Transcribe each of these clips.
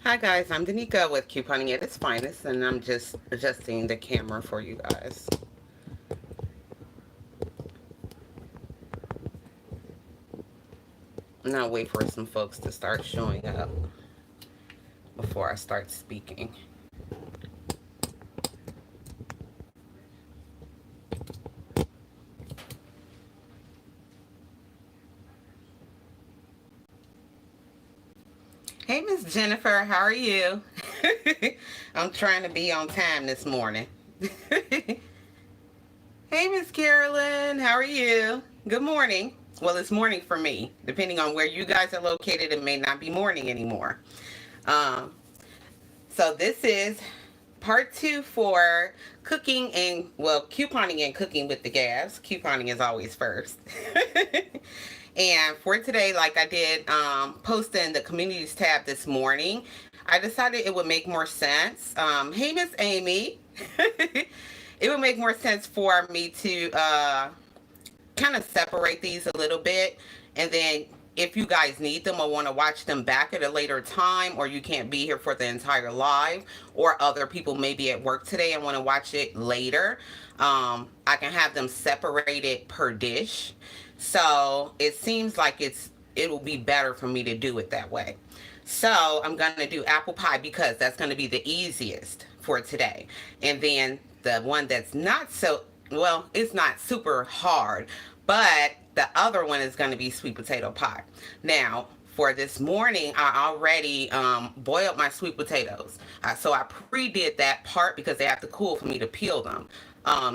Hi guys, I'm Danica with Couponing at its finest, and I'm just adjusting the camera for you guys. Now wait for some folks to start showing up before I start speaking. Hey Miss Jennifer, how are you? I'm trying to be on time this morning. Hey Miss Carolyn, how are you? Good morning. Well, it's morning for me. Depending on where you guys are located, it may not be morning anymore. Um, so this is part two for cooking and, well, couponing and cooking with the Gabbs. Couponing is always first. And for today, like I did post in the communities tab this morning, I decided it would make more sense. Hey, Miss Amy. It would make more sense for me to kind of separate these a little bit, and then if you guys need them or want to watch them back at a later time, or you can't be here for the entire live, or other people may be at work today and want to watch it later, I can have them separated per dish. So it seems like it will be better for me to do it that way. So I'm going to do apple pie because that's going to be the easiest for today. And then the one that's not so, well, it's not super hard, but the other one is going to be sweet potato pie. Now, for this morning, I already boiled my sweet potatoes. So I pre-did that part because they have to cool for me to peel them.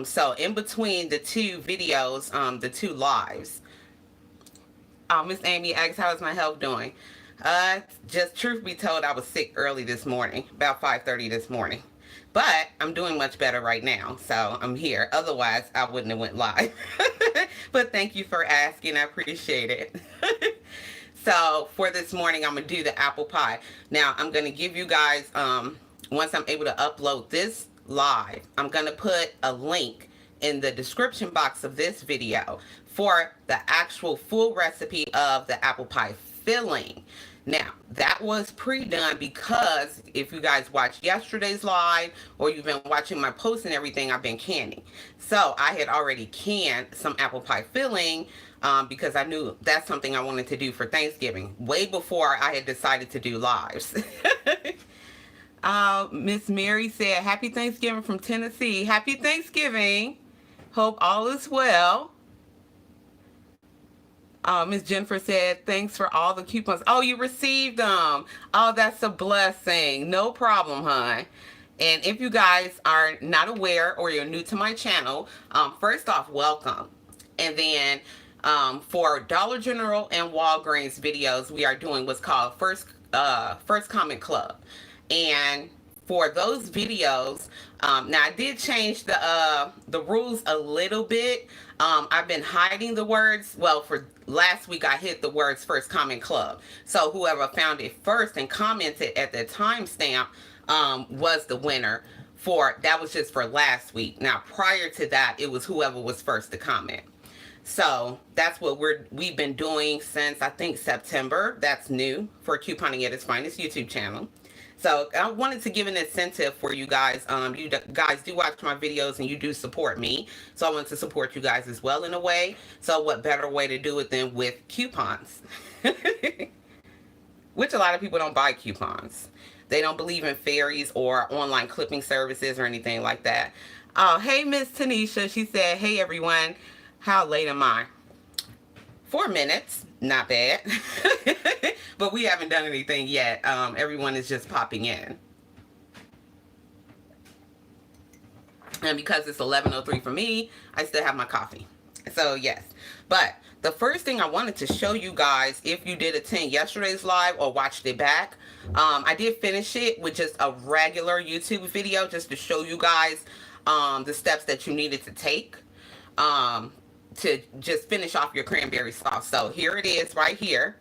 So in between the two videos, the two lives, Miss Amy asks, how is my health doing? Just truth be told, I was sick early this morning, about 5:30 this morning. But I'm doing much better right now, so I'm here. Otherwise, I wouldn't have went live. But thank you for asking. I appreciate it. So for this morning, I'm going to do the apple pie. Now, I'm going to give you guys, once I'm able to upload this live, I'm going to put a link in the description box of this video for the actual full recipe of the apple pie filling. Now, that was pre-done because if you guys watched yesterday's live or you've been watching my posts and everything, I've been canning. So I had already canned some apple pie filling because I knew that's something I wanted to do for Thanksgiving way before I had decided to do lives. Miss Mary said, Happy Thanksgiving from Tennessee. Happy Thanksgiving. Hope all is well. Miss Jennifer said, thanks for all the coupons. Oh, you received them. Oh, that's a blessing. No problem, hon. And if you guys are not aware or you're new to my channel, first off, welcome. And then for Dollar General and Walgreens videos, we are doing what's called First Comment Club. And for those videos, now I did change the rules a little bit. I've been hiding the words. Well, for last week I hid the words First Comment Club. So whoever found it first and commented at the timestamp was the winner. For that was just for last week. Now prior to that, it was whoever was first to comment. So that's what we've been doing since I think September. That's new for Couponing at its Finest YouTube channel. So I wanted to give an incentive for you guys. You guys do watch my videos and you do support me. So I want to support you guys as well in a way. So what better way to do it than with coupons? Which a lot of people don't buy coupons. They don't believe in fairies or online clipping services or anything like that. Oh, hey, Miss Tanisha. She said, hey, everyone. How late am I? 4 minutes. Not bad. But we haven't done anything yet. Everyone is just popping in. And because it's 11:03 for me, I still have my coffee. So yes. But the first thing I wanted to show you guys, if you did attend yesterday's live or watched it back, I did finish it with just a regular YouTube video just to show you guys the steps that you needed to take to just finish off your cranberry sauce. So here it is right here.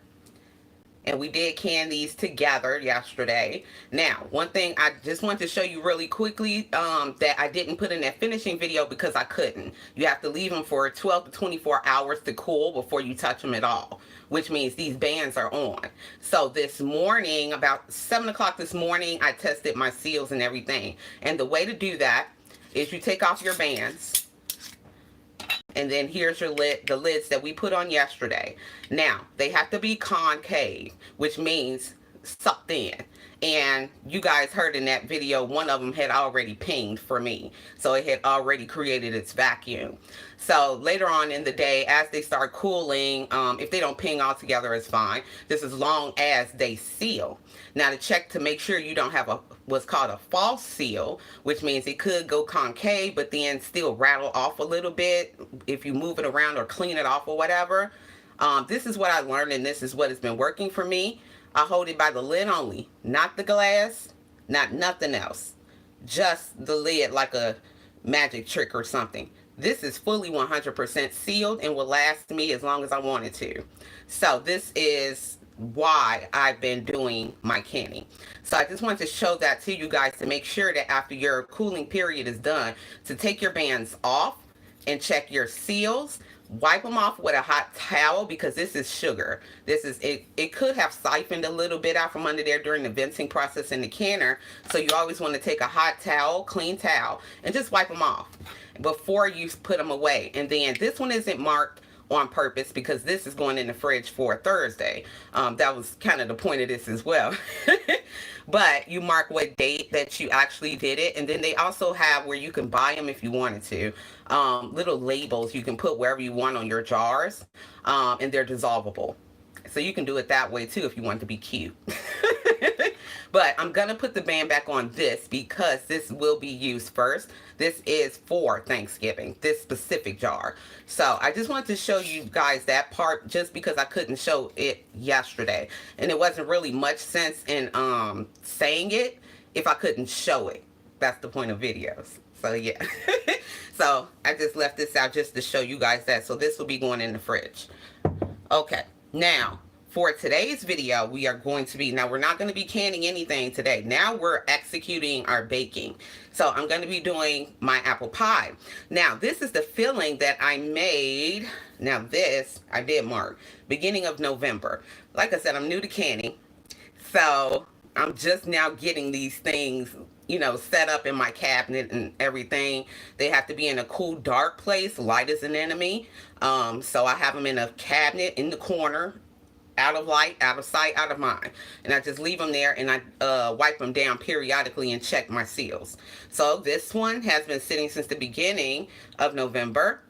And we did can these together yesterday. Now, one thing I just want to show you really quickly, that I didn't put in that finishing video because I couldn't. You have to leave them for 12 to 24 hours to cool before you touch them at all, which means these bands are on. So this morning, about 7 o'clock this morning, I tested my seals and everything. And the way to do that is you take off your bands. And then here's your lid, the lids that we put on yesterday. Now, they have to be concave, which means sucked in. And you guys heard in that video, one of them had already pinged for me. So it had already created its vacuum. So later on in the day, as they start cooling, if they don't ping altogether, it's fine. Just as long as they seal. Now to check to make sure you don't have what's called a false seal, which means it could go concave, but then still rattle off a little bit if you move it around or clean it off or whatever. This is what I learned, and this is what has been working for me. I hold it by the lid only, not the glass, not nothing else. Just the lid, like a magic trick or something. This is fully 100% sealed and will last me as long as I want it to. So this is why I've been doing my canning. So I just wanted to show that to you guys to make sure that after your cooling period is done, to take your bands off and check your seals. Wipe them off with a hot towel because this is sugar. This is it could have siphoned a little bit out from under there during the venting process in the canner. So you always want to take a hot towel, clean towel, and just wipe them off before you put them away. And then this one isn't marked on purpose because this is going in the fridge for Thursday. That was kind of the point of this as well. But you mark what date that you actually did it, and then they also have where you can buy them if you wanted to, little labels you can put wherever you want on your jars, and they're dissolvable. So you can do it that way too if you want to be cute. But I'm going to put the band back on this because this will be used first. This is for Thanksgiving, this specific jar. So I just wanted to show you guys that part just because I couldn't show it yesterday. And it wasn't really much sense in saying it if I couldn't show it. That's the point of videos. So yeah. So I just left this out just to show you guys that. So this will be going in the fridge. Okay, now for today's video, we are going to be, now we're not going to be canning anything today. Now we're executing our baking. So I'm going to be doing my apple pie. Now this is the filling that I made. Now this, I did mark, beginning of November. Like I said, I'm new to canning. So I'm just now getting these things, you know, set up in my cabinet and everything. They have to be in a cool, dark place. Light is an enemy. So I have them in a cabinet in the corner. Out of light, out of sight, out of mind. And I just leave them there and I wipe them down periodically and check my seals. So this one has been sitting since the beginning of November.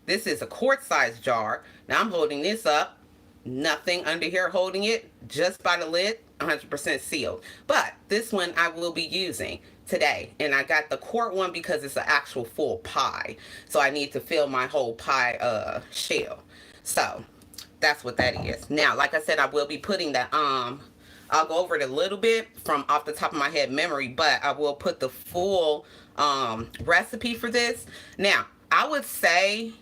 This is a quart-sized jar. Now I'm holding this up. Nothing under here holding it. Just by the lid, 100% sealed. But this one I will be using today. And I got the quart one because it's an actual full pie. So I need to fill my whole pie shell. So that's what that is. Now, like I said, I will be putting the, I'll go over it a little bit from off the top of my head memory, but I will put the full recipe for this. Now, I would say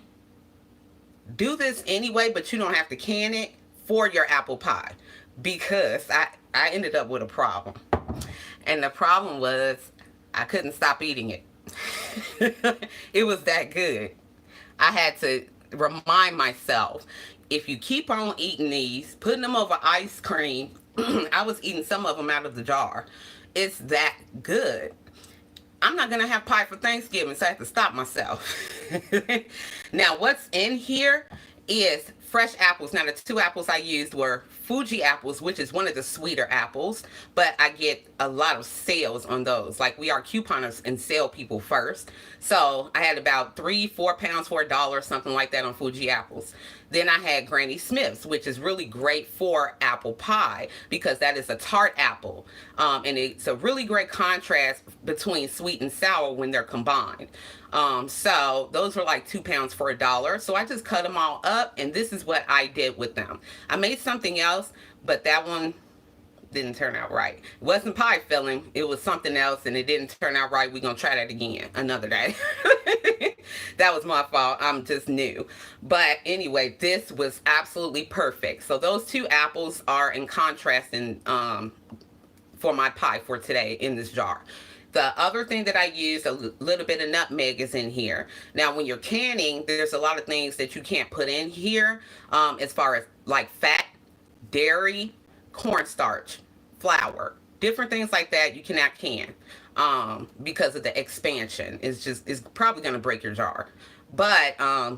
do this anyway, but you don't have to can it for your apple pie because I ended up with a problem. And the problem was I couldn't stop eating it. It was that good. I had to remind myself, if you keep on eating these, putting them over ice cream, I was eating some of them out of the jar. It's that good. I'm not going to have pie for Thanksgiving, so I have to stop myself. Now, what's in here is fresh apples. Now, the two apples I used were Fuji apples, which is one of the sweeter apples, but I get a lot of sales on those. Like, we are couponers and sale people first. So I had about 3-4 pounds for $1, something like that on Fuji apples. Then I had Granny Smith's, which is really great for apple pie because that is a tart apple. And it's a really great contrast between sweet and sour when they're combined. So those were like 2 pounds for $1. So I just cut them all up, and this is what I did with them. I made something else, but that one didn't turn out right. It wasn't pie filling. It was something else, and it didn't turn out right. We're gonna try that again another day. That was my fault. I'm just new. But anyway, this was absolutely perfect. So those two apples are in contrast in for my pie for today in this jar. The other thing that I use, a little bit of nutmeg is in here. Now, when you're canning, there's a lot of things that you can't put in here as far as like fat, dairy, cornstarch, flour, different things like that you cannot can because of the expansion. It's probably going to break your jar. But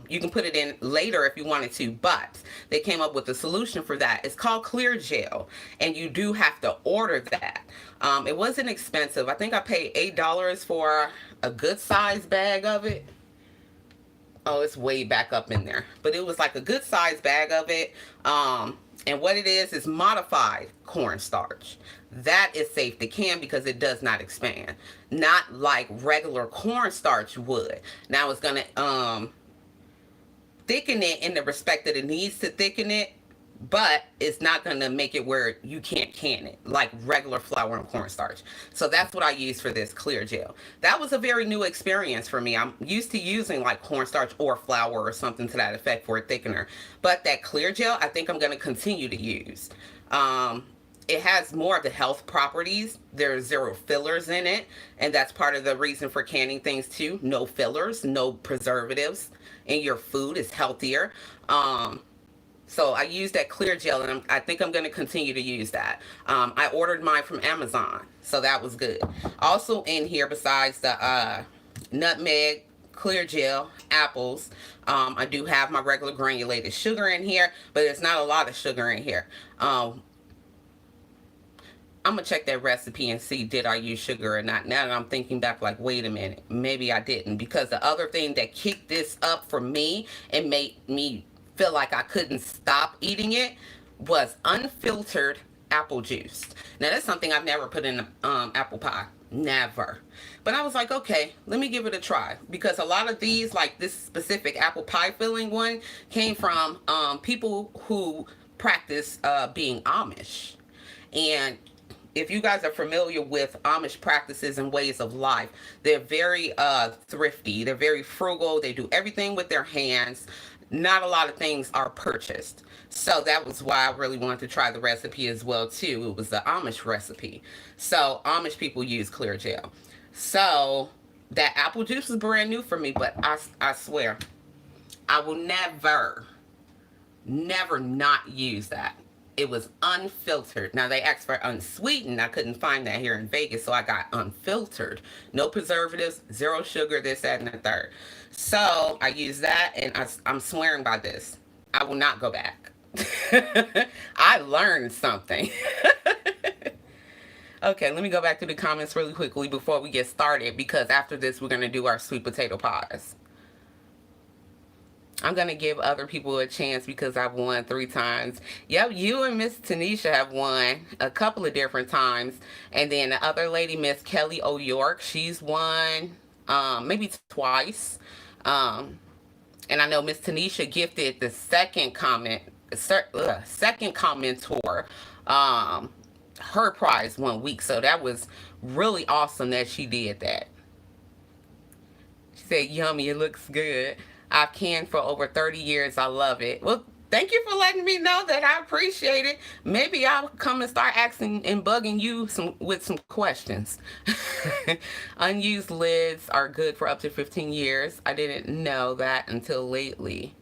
you can put it in later if you wanted to. But they came up with a solution for that. It's called clear gel, and you do have to order that. It wasn't expensive. I think I paid $8 for a good size bag of it. Oh, it's way back up in there. But it was like a good size bag of it. And what it is modified cornstarch. That is safe to can because it does not expand. Not like regular cornstarch would. Now it's going to thicken it in the respect that it needs to thicken it, but it's not going to make it where you can't can it like regular flour and cornstarch. So that's what I use for this clear gel. That was a very new experience for me. I'm used to using like cornstarch or flour or something to that effect for a thickener. But that clear gel, I think I'm going to continue to use. It has more of the health properties. There's 0 fillers in it, and that's part of the reason for canning things too. No fillers, no preservatives in your food. Is healthier. So I use that clear gel, and I think I'm going to continue to use that. I ordered mine from Amazon, so that was good. Also in here, besides the nutmeg, clear gel, apples, I do have my regular granulated sugar in here, but it's not a lot of sugar in here. I'm going to check that recipe and see did I use sugar or not. Now that I'm thinking back, like, wait a minute, maybe I didn't. Because the other thing that kicked this up for me and made me feel like I couldn't stop eating it was unfiltered apple juice. Now, that's something I've never put in apple pie. Never. But I was like, okay, let me give it a try. Because a lot of these, like this specific apple pie filling one, came from people who practice being Amish. And if you guys are familiar with Amish practices and ways of life, they're very thrifty. They're very frugal. They do everything with their hands. Not a lot of things are purchased. So that was why I really wanted to try the recipe as well, too. It was the Amish recipe. So Amish people use clear gel. So that apple juice is brand new for me, but I swear, I will never not use that. It was unfiltered. Now, they asked for unsweetened. I couldn't find that here in Vegas, so I got unfiltered. No preservatives, 0 sugar, this, that, and the third. So I use that, and I'm swearing by this. I will not go back. I learned something. Okay, let me go back to the comments really quickly before we get started, because after this, we're going to do our sweet potato pies. I'm going to give other people a chance because I've won 3 times. Yep, you and Miss Tanisha have won a couple of different times. And then the other lady, Miss Kelly O'York, she's won maybe twice. And I know Miss Tanisha gifted the second commentor her prize 1 week. So that was really awesome that she did that. She said, yummy, it looks good. I've canned for over 30 years. I love it. Well, thank you for letting me know that. I appreciate it. Maybe I'll come and start asking and bugging you with some questions. Unused lids are good for up to 15 years. I didn't know that until lately.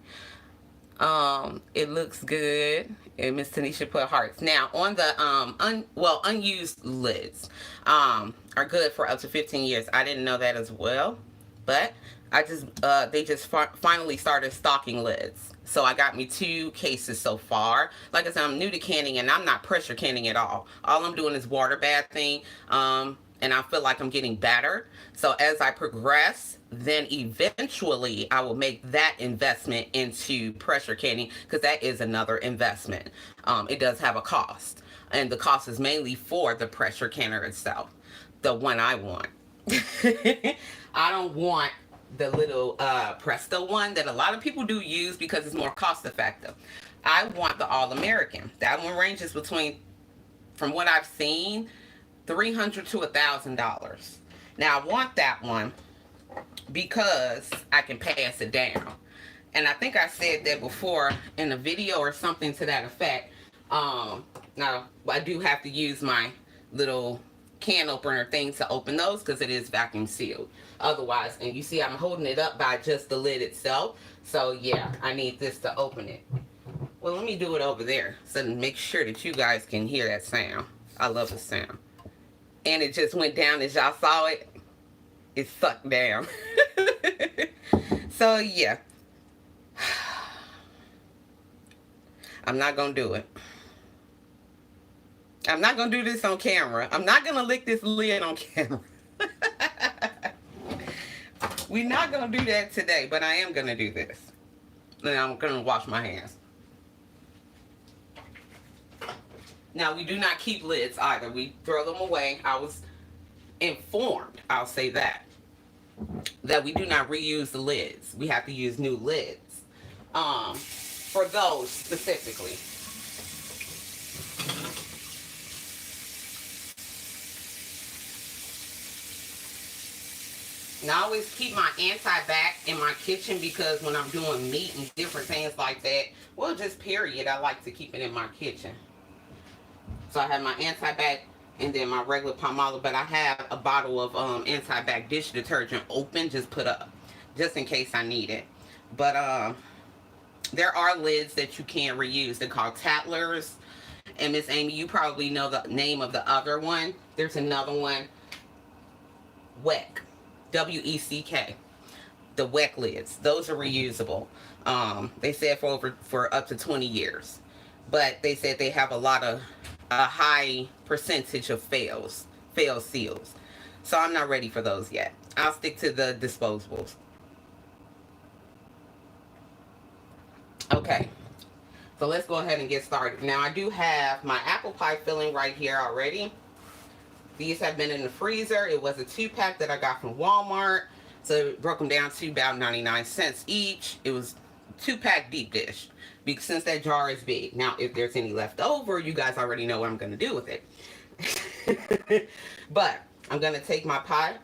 It looks good. And Miss Tanisha put hearts. Now, on the unused lids are good for up to 15 years. I didn't know that as well. But they just finally started stocking lids. So I got me 2 cases so far. Like I said, I'm new to canning, and I'm not pressure canning at all. All I'm doing is water bathing, and I feel like I'm getting better. So as I progress, then eventually I will make that investment into pressure canning, because that is another investment. It does have a cost, and the cost is mainly for the pressure canner itself, the one I want. I don't want the little Presto one that a lot of people do use because it's more cost effective. I want the All-American. That one ranges between from what I've seen, $300 to $1,000. Now I want that one because I can pass it down. And I think I said that before in a video or something to that effect. Now I do have to use my little can opener thing to open those because it is vacuum sealed. Otherwise, and you see I'm holding it up by just the lid itself. So yeah, I need this to open it. Well, let me do it over there so to make sure that you guys can hear that sound. I love the sound. And it just went down as y'all saw it. It sucked down. So yeah. I'm not going to do it. I'm not going to do this on camera. I'm not going to lick this lid on camera. We're not going to do that today, but I am going to do this. And I'm going to wash my hands. Now, we do not keep lids either. We throw them away. I was informed, I'll say that we do not reuse the lids. We have to use new lids. For those specifically. Now I always keep my anti-bac in my kitchen because when I'm doing meat and different things like that, well, just period, I like to keep it in my kitchen. So I have my anti-bac and then my regular Palmolive, but I have a bottle of anti-bac dish detergent open, just put up, just in case I need it. But there are lids that you can reuse. They're called Tattlers. And Miss Amy, you probably know the name of the other one. There's another one, WEC. W-E-C-K. The WEC lids. Those are reusable. They said for up to 20 years. But they said they have a high percentage of fail seals. So I'm not ready for those yet. I'll stick to the disposables. Okay, so let's go ahead and get started. Now I do have my apple pie filling right here already. These have been in the freezer. It was a 2-pack that I got from Walmart. So it broke them down to about 99 cents each. It was 2-pack deep dish because since that jar is big. Now if there's any left over, you guys already know what I'm going to do with it. But I'm going to take my pie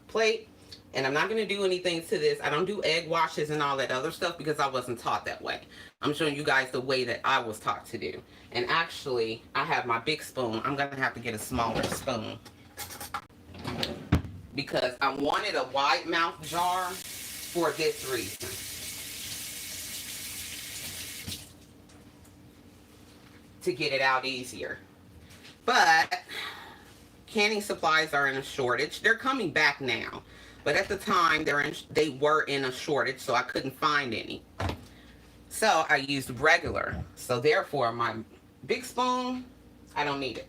plate. And I'm not going to do anything to this. I don't do egg washes and all that other stuff because I wasn't taught that way. I'm showing you guys the way that I was taught to do. And actually, I have my big spoon. I'm going to have to get a smaller spoon. Because I wanted a wide mouth jar for this reason. To get it out easier. But canning supplies are in a shortage. They're coming back now. But at the time, they were in a shortage, so I couldn't find any. So I used regular. So therefore, my big spoon, I don't need it.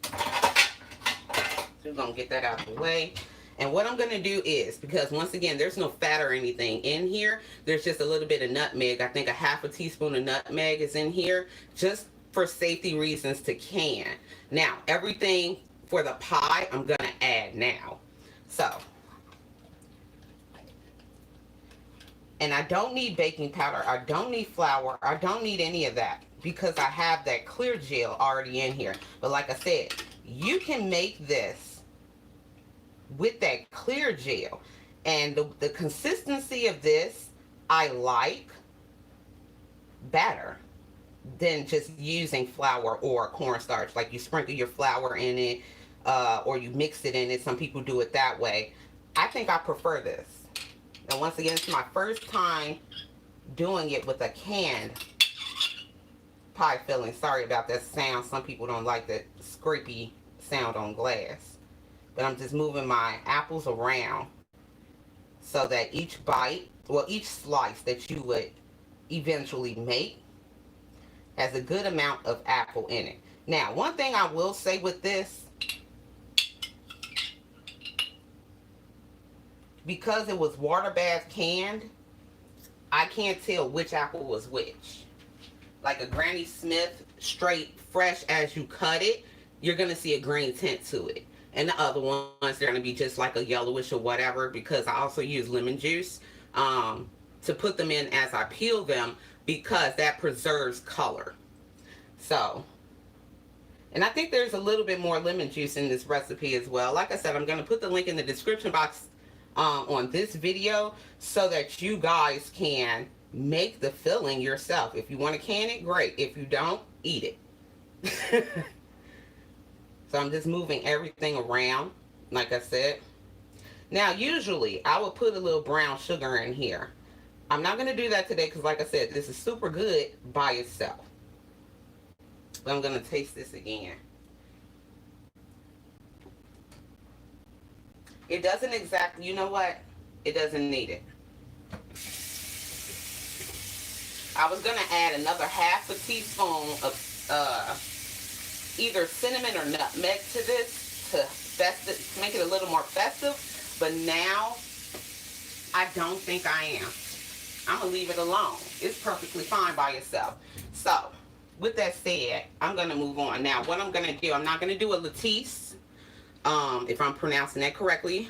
So we're going to get that out of the way. And what I'm going to do is, because once again, there's no fat or anything in here. There's just a little bit of nutmeg. I think a half a teaspoon of nutmeg is in here, just for safety reasons to can. Now, everything for the pie, I'm going to add now. So, and I don't need baking powder. I don't need flour. I don't need any of that because I have that clear gel already in here. But like I said, you can make this with that clear gel. And the consistency of this, I like better than just using flour or cornstarch. Like you sprinkle your flour in it, or you mix it in it. Some people do it that way. I think I prefer this. And once again, it's my first time doing it with a canned pie filling. Sorry about that sound. Some people don't like that scrapey sound on glass. But I'm just moving my apples around so that each bite, well, each slice that you would eventually make has a good amount of apple in it. Now, one thing I will say with this, because it was water bath canned, I can't tell which apple was which. Like a Granny Smith, straight, fresh as you cut it, you're going to see a green tint to it. And the other ones, they're going to be just like a yellowish or whatever, because I also use lemon juice to put them in as I peel them. because that preserves color. So, and I think there's a little bit more lemon juice in this recipe as well. Like I said, I'm going to put the link in the description box on this video so that you guys can make the filling yourself. If you want to can it, great. If you don't, eat it. So I'm just moving everything around, like I said. Now, usually, I would put a little brown sugar in here. I'm not going to do that today because, like I said, this is super good by itself. But I'm going to taste this again. It doesn't exactly, you know what? It doesn't need it. I was going to add another half a teaspoon of either cinnamon or nutmeg to this to make it a little more festive. But now, I don't think I am. I'm going to leave it alone. It's perfectly fine by itself. So, with that said, I'm going to move on. Now, what I'm going to do, I'm not going to do a lattice, if I'm pronouncing that correctly.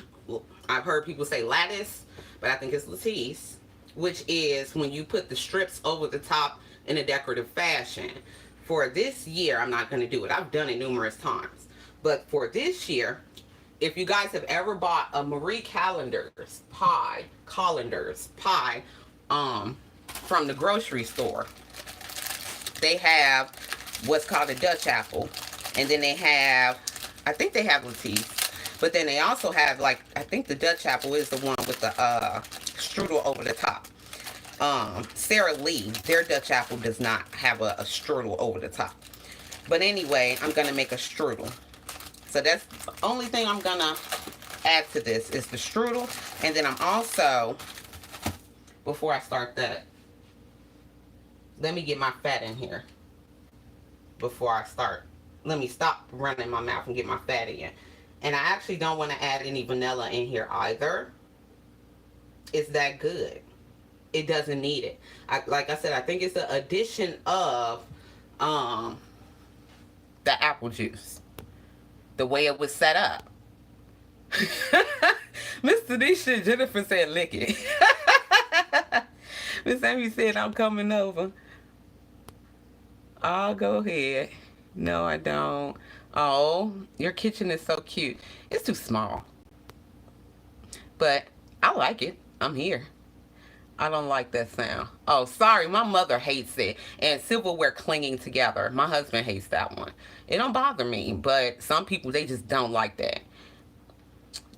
I've heard people say lattice, but I think it's lattice, which is when you put the strips over the top in a decorative fashion. For this year, I'm not going to do it. I've done it numerous times. But for this year, if you guys have ever bought a Marie Callender's pie, from the grocery store, they have what's called a Dutch apple, and then they have, I think they have lattice, but then they also have, like, I think the Dutch apple is the one with the strudel over the top. Sara Lee, their Dutch apple does not have a strudel over the top. But anyway, I'm going to make a strudel. So that's the only thing I'm going to add to this is the strudel. And then I'm also, before I start that, let me get my fat in here before I start. Let me stop running my mouth and get my fat in. And I actually don't want to add any vanilla in here either. It's that good. It doesn't need it. Like I said, I think it's the addition of the apple juice. The way it was set up. Miss Tanisha Jennifer said lick it. Miss Amy said I'm coming over. I'll go ahead. No, I don't. Oh, your kitchen is so cute. It's too small. But I like it. I'm here. I don't like that sound. Oh, sorry. My mother hates it. And silverware clinging together. My husband hates that one. It don't bother me. But some people, they just don't like that.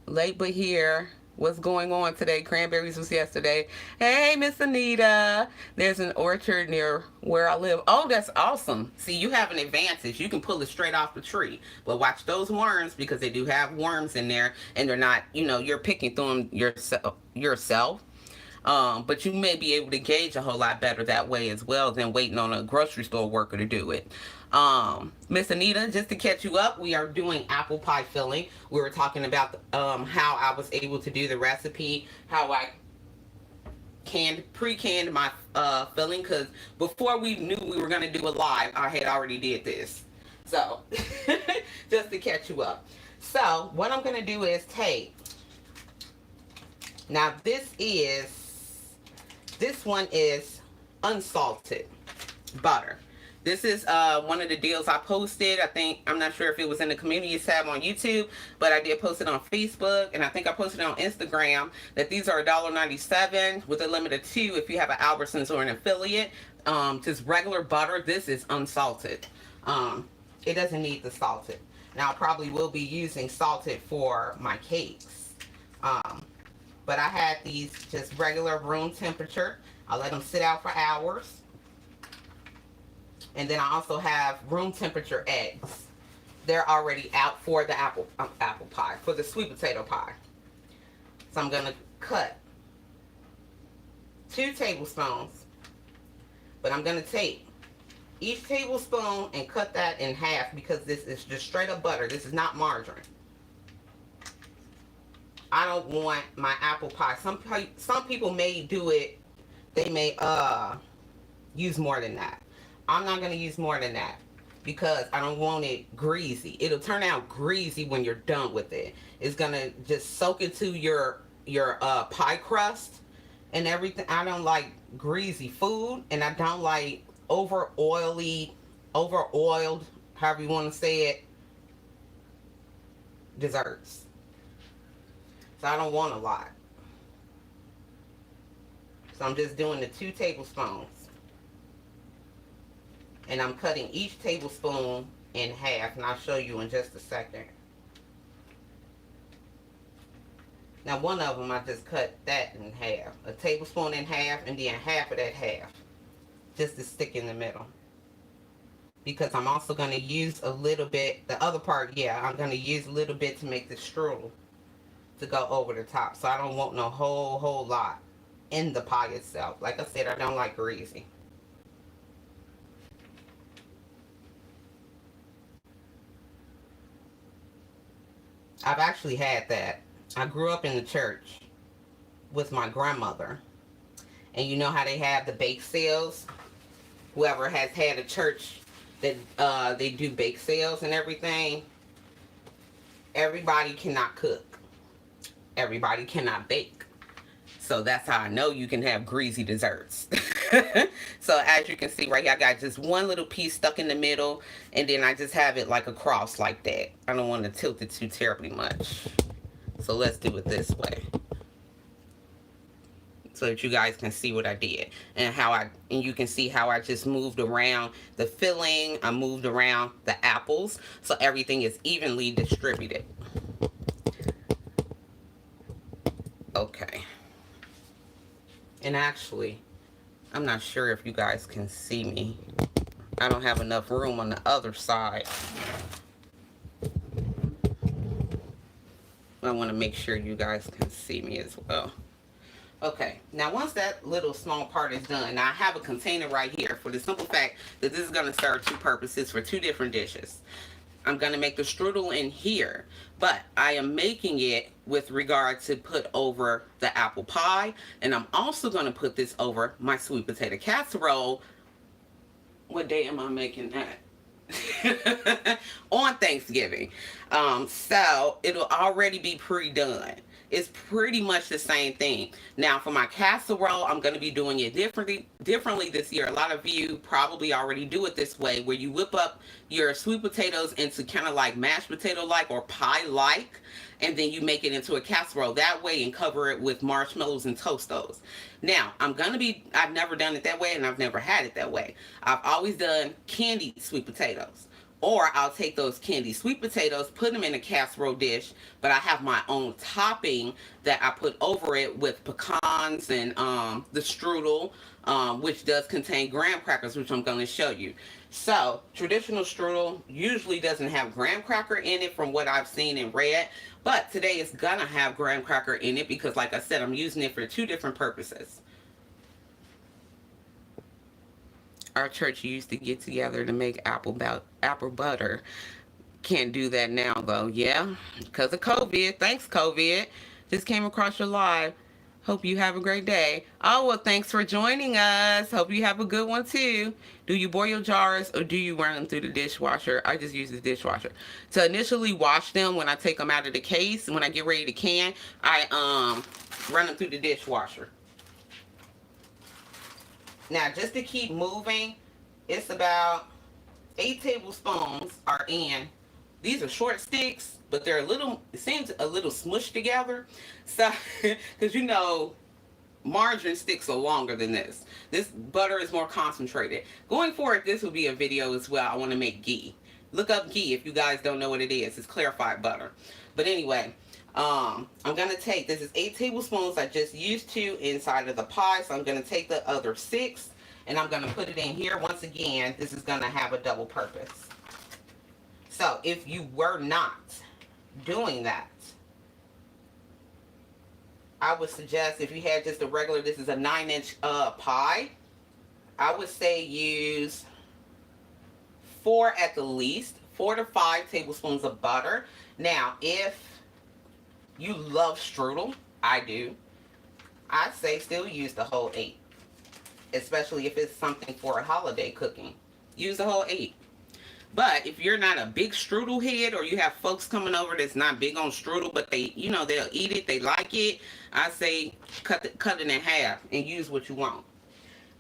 Late but here. What's going on today? Cranberries was yesterday. Hey, Miss Anita. There's an orchard near where I live. Oh, that's awesome. See, you have an advantage. You can pull it straight off the tree. But watch those worms because they do have worms in there. And they're not, you know, you're picking through them yourself. But you may be able to gauge a whole lot better that way as well than waiting on a grocery store worker to do it. Miss Anita, just to catch you up, we are doing apple pie filling. We were talking about how I was able to do the recipe, how I pre-canned my filling, because before we knew we were going to do a live, I had already did this. So, just to catch you up. So, what I'm going to do is take, now this one is unsalted butter. This is one of the deals I posted. I'm not sure if it was in the community tab on YouTube, but I did post it on Facebook, and I think I posted it on Instagram, that these are $1.97 with a limit of 2 if you have an Albertsons or an affiliate. Just regular butter. This is unsalted. It doesn't need the salted. Now, I probably will be using salted for my cakes. But I had these just regular room temperature. I let them sit out for hours. And then I also have room temperature eggs. They're already out for the apple pie, for the sweet potato pie. So I'm going to cut 2 tablespoons. But I'm going to take each tablespoon and cut that in half because this is just straight up butter. This is not margarine. I don't want my apple pie. Some people may do it. They may use more than that. I'm not going to use more than that because I don't want it greasy. It'll turn out greasy when you're done with it. It's going to just soak into your pie crust, and everything. I don't like greasy food, and I don't like over oiled, however you want to say it, desserts. So I don't want a lot. So I'm just doing the 2 tablespoons. And I'm cutting each tablespoon in half, and I'll show you in just a second. Now one of them I just cut that in half. A tablespoon in half, and then half of that half. Just to stick in the middle. Because I'm also going to use a little bit, the other part, yeah, I'm going to use a little bit to make the strudel to go over the top. So I don't want no whole lot in the pie itself. Like I said, I don't like greasy. I've actually had that. I grew up in the church with my grandmother. And you know how they have the bake sales? Whoever has had a church that they do bake sales and everything, everybody cannot cook. Everybody cannot bake. So that's how I know you can have greasy desserts. So as you can see right here, I got just one little piece stuck in the middle, and then I just have it like across like that. I don't want to tilt it too terribly much. So let's do it this way, so that you guys can see what I did, and you can see how I just moved around the filling. I moved around the apples, so everything is evenly distributed. Okay. And actually, I'm not sure if you guys can see me. I don't have enough room on the other side. I want to make sure you guys can see me as well. Okay, now once that little small part is done, now I have a container right here for the simple fact that this is going to serve 2 purposes for 2 different dishes. I'm going to make the strudel in here, but I am making it with regard to put over the apple pie, and I'm also going to put this over my sweet potato casserole. What day am I making that? On Thanksgiving. So it'll already be pre-done. It's pretty much the same thing. Now for my casserole, I'm going to be doing it differently this year. A lot of you probably already do it this way, where you whip up your sweet potatoes into kind of like mashed potato like or pie like, and then you make it into a casserole that way and cover it with marshmallows and toast those. Now I've never done it that way, and I've never had it that way. I've always done candied sweet potatoes. Or I'll take those candied sweet potatoes, put them in a casserole dish, but I have my own topping that I put over it with pecans and the strudel, which does contain graham crackers, which I'm going to show you. So traditional strudel usually doesn't have graham cracker in it from what I've seen and read, but today it's going to have graham cracker in it because, like I said, I'm using it for 2 different purposes. Our church used to get together to make apple butter. Can't do that now, though. Yeah, because of COVID. Thanks, COVID. Just came across your live. Hope you have a great day. Oh, well, thanks for joining us. Hope you have a good one, too. Do you boil your jars or do you run them through the dishwasher? I just use the dishwasher. To initially wash them when I take them out of the case, when I get ready to can, I run them through the dishwasher. Now, just to keep moving, it's about 8 tablespoons are in. These are short sticks, but they're it seems a little smushed together. So, because you know, margarine sticks are longer than this. This butter is more concentrated. Going forward, this will be a video as well. I want to make ghee. Look up ghee if you guys don't know what it is. It's clarified butter. But anyway, I'm going to take, this is 8 tablespoons I just used to inside of the pie. So I'm going to take the other 6 and I'm going to put it in here. Once again, this is going to have a double purpose. So if you were not doing that, I would suggest if you had just a regular, this is a 9-inch pie, I would say use 4 at the least, 4 to 5 tablespoons of butter. Now, if you love strudel, I do, I'd say still use the whole 8, especially if it's something for a holiday cooking. Use the whole 8. But if you're not a big strudel head, or you have folks coming over that's not big on strudel, but they, they'll eat it, they like it, I say cut it in half and use what you want.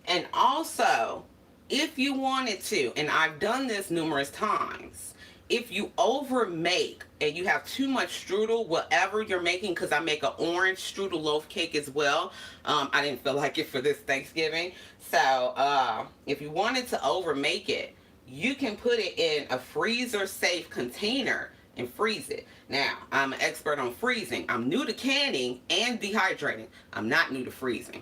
And also, if you wanted to, and I've done this numerous times, if you over make and you have too much strudel, whatever you're making, because I make an orange strudel loaf cake as well. I didn't feel like it for this Thanksgiving. So if you wanted to over make it, you can put it in a freezer safe container and freeze it. Now, I'm an expert on freezing. I'm new to canning and dehydrating. I'm not new to freezing.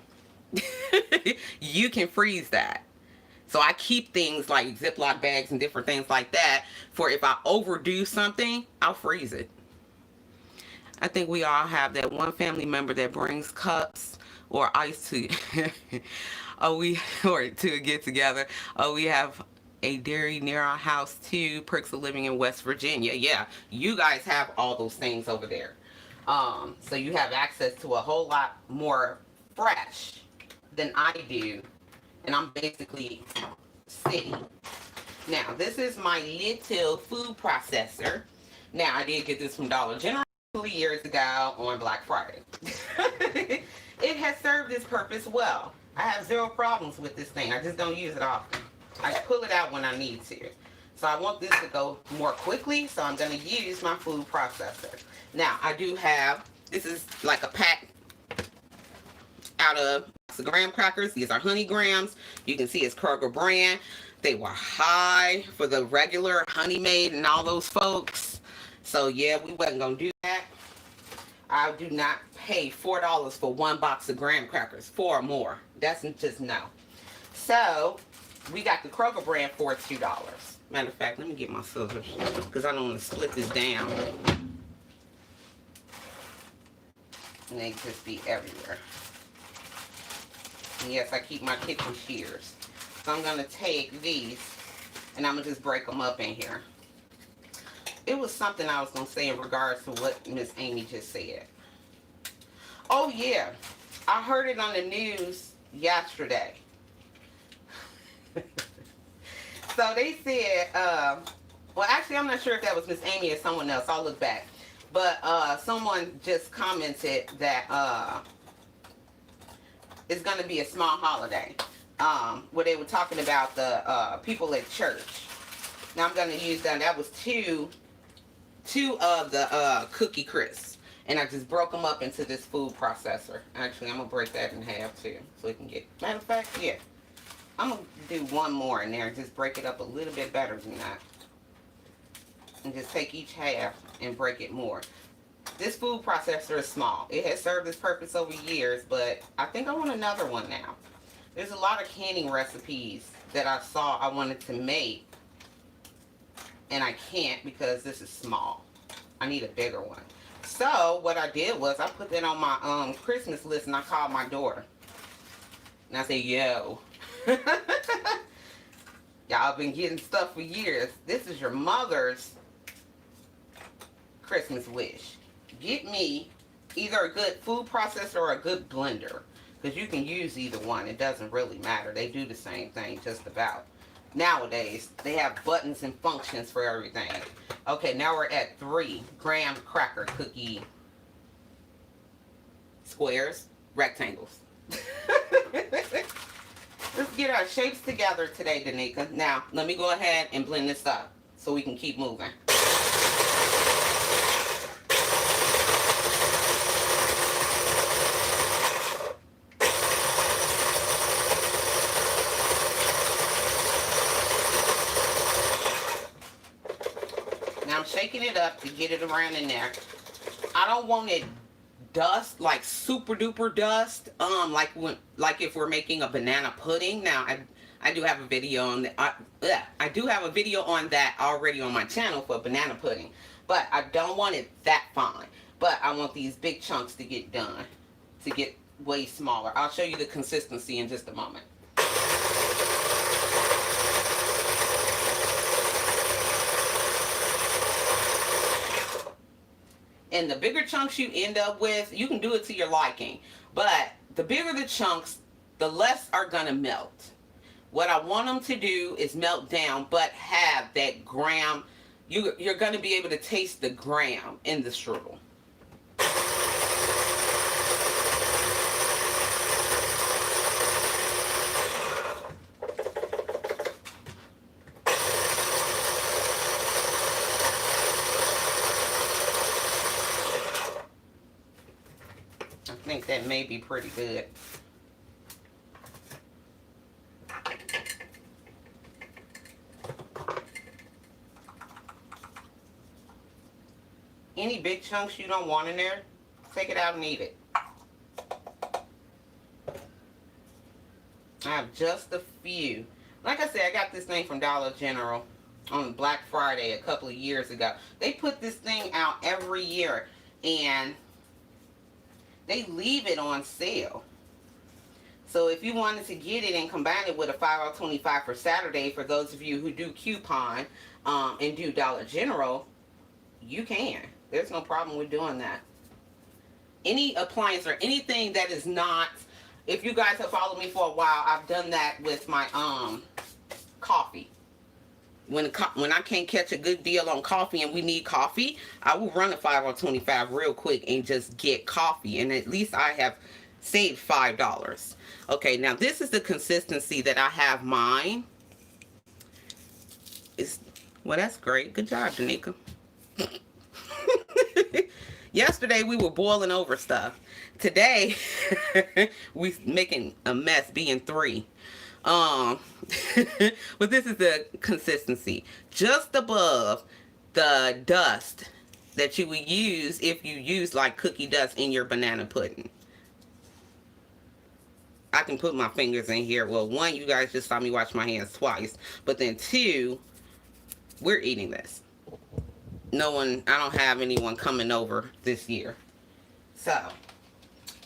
You can freeze that. So I keep things like Ziploc bags and different things like that for if I overdo something, I'll freeze it. I think we all have that one family member that brings cups or ice to or to a get together. Oh, we have a dairy near our house too. Perks of living in West Virginia. Yeah, you guys have all those things over there. So you have access to a whole lot more fresh than I do. And I'm basically city. Now, this is my little food processor. Now, I did get this from Dollar General years ago on Black Friday. It has served its purpose well. I have zero problems with this thing. I just don't use it often. I pull it out when I need to. So I want this to go more quickly, so I'm going to use my food processor. Now, I do have, this is like a pack out of graham crackers. These are honey grams. You can see it's Kroger brand. They were high for the regular Honey Maid and all those folks. So yeah, we wasn't gonna do that. I do not pay $4 for one box of graham crackers. 4 or more. That's just no. So we got the Kroger brand for $2. Matter of fact, let me get my scissors because I don't want to split this down. And they just be everywhere. And yes, I keep my kitchen shears. So I'm going to take these and I'm going to just break them up in here. It was something I was going to say in regards to what Miss Amy just said. Oh yeah, I heard it on the news yesterday. So they said, well actually I'm not sure if that was Miss Amy or someone else. I'll look back. But someone just commented that it's going to be a small holiday, where they were talking about the people at church. Now I'm going to use that. That was two of the cookie crisps, and I just broke them up into this food processor. Actually, I'm going to break that in half too, so we can get, matter of fact, yeah. I'm going to do one more in there and just break it up a little bit better than that. And just take each half and break it more. This food processor is small. It has served its purpose over years, but I think I want another one now. There's a lot of canning recipes that I saw I wanted to make, and I can't because this is small. I need a bigger one. So what I did was I put that on my Christmas list, and I called my daughter. And I said, yo, y'all been getting stuff for years. This is your mother's Christmas wish. Get me either a good food processor or a good blender, because you can use either one. It doesn't really matter. They do the same thing just about. Nowadays, they have buttons and functions for everything. Okay, now we're at 3 graham cracker cookie squares, rectangles. Let's get our shapes together today, Danica. Now, let me go ahead and blend this up so we can keep moving. Now I'm shaking it up to get it around in there. I don't want it dust, like super duper dust, like if we're making a banana pudding. Now I do have a video on that. I do have a video on that already on my channel for banana pudding, but I don't want it that fine. But I want these big chunks to get done, to get way smaller. I'll show you the consistency in just a moment. And the bigger chunks you end up with, you can do it to your liking. But the bigger the chunks, the less are going to melt. What I want them to do is melt down, but have that graham. You're going to be able to taste the graham in the strudel. I think that may be pretty good. Any big chunks you don't want in there, take it out and eat it. I have just a few. Like I said, I got this thing from Dollar General on Black Friday a couple of years ago. They put this thing out every year, and they leave it on sale. So if you wanted to get it and combine it with a 5 off 25 for Saturday, for those of you who do coupon and do Dollar General, you can. There's no problem with doing that. Any appliance or anything that is not, if you guys have followed me for a while, I've done that with my coffee. When I can't catch a good deal on coffee and we need coffee, I will run a 5 or 25 real quick and just get coffee. And at least I have saved $5. Okay, now this is the consistency that I have mine. Well, that's great. Good job, Danica. Yesterday we were boiling over stuff. Today we making a mess being 3. But this is the consistency, just above the dust that you would use if you use like cookie dust in your banana pudding. I can put my fingers in here. Well, 1, you guys just saw me wash my hands twice, but then 2, we're eating this. I don't have anyone coming over this year. So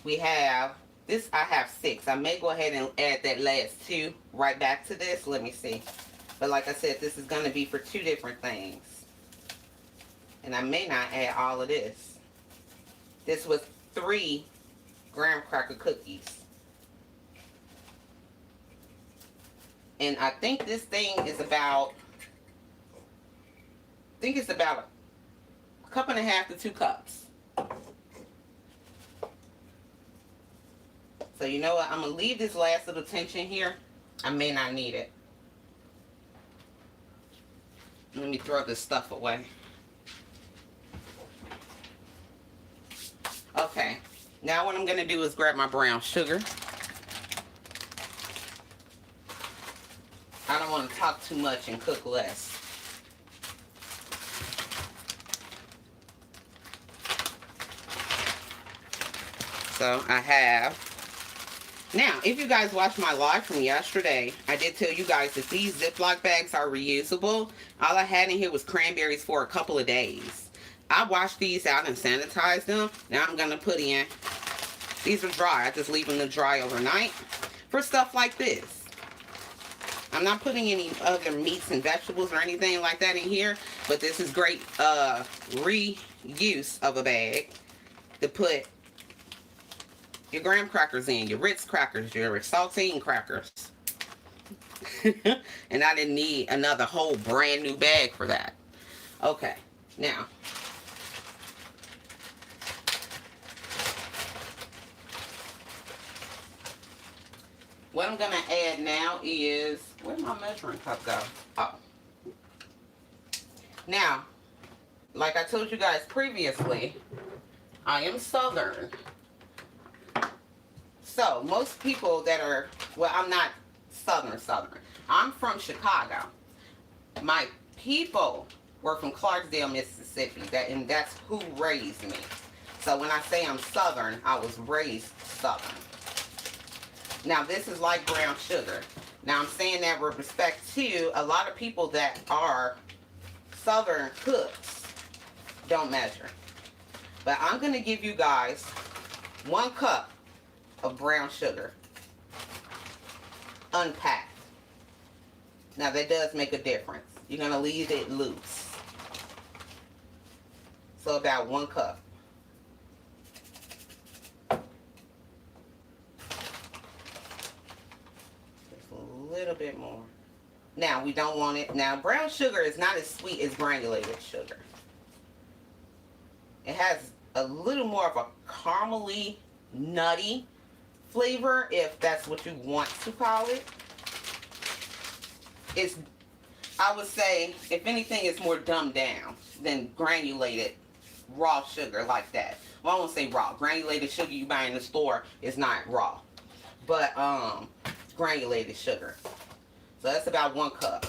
we have this. I have 6. I may go ahead and add that last 2 right back to this. Let me see. But like I said, this is going to be for 2 different things. And I may not add all of this. This was 3 graham cracker cookies. And I think this thing is about, it's about a cup and a half to 2 cups. So you know what? I'm going to leave this last little tension here. I may not need it. Let me throw this stuff away. Okay. Now what I'm going to do is grab my brown sugar. I don't want to talk too much and cook less. So I have. Now, if you guys watched my live from yesterday, I did tell you guys that these Ziploc bags are reusable. All I had in here was cranberries for a couple of days. I washed these out and sanitized them. Now I'm going to put in, these are dry. I just leave them to dry overnight for stuff like this. I'm not putting any other meats and vegetables or anything like that in here, but this is great reuse of a bag to put your graham crackers in, your Ritz crackers, your saltine crackers. And I didn't need another whole brand new bag for that. Okay, now what I'm going to add now is, where'd my measuring cup go? Oh. Now, like I told you guys previously, I am Southern. So, most people that are, well, I'm not Southern. I'm from Chicago. My people were from Clarksdale, Mississippi, and that's who raised me. So, when I say I'm Southern, I was raised Southern. Now, this is like brown sugar. Now, I'm saying that with respect to a lot of people that are Southern cooks don't measure. But I'm going to give you guys 1 cup of brown sugar, unpacked. Now, that does make a difference. You're going to leave it loose. So, about 1 cup. little bit more. Now, we don't want it. Now, brown sugar is not as sweet as granulated sugar. It has a little more of a caramely, nutty flavor, if that's what you want to call it. It's, I would say, if anything, it's more dumbed down than granulated raw sugar like that. Well, I won't say raw. Granulated sugar you buy in the store is not raw, but granulated sugar. So that's about 1 cup.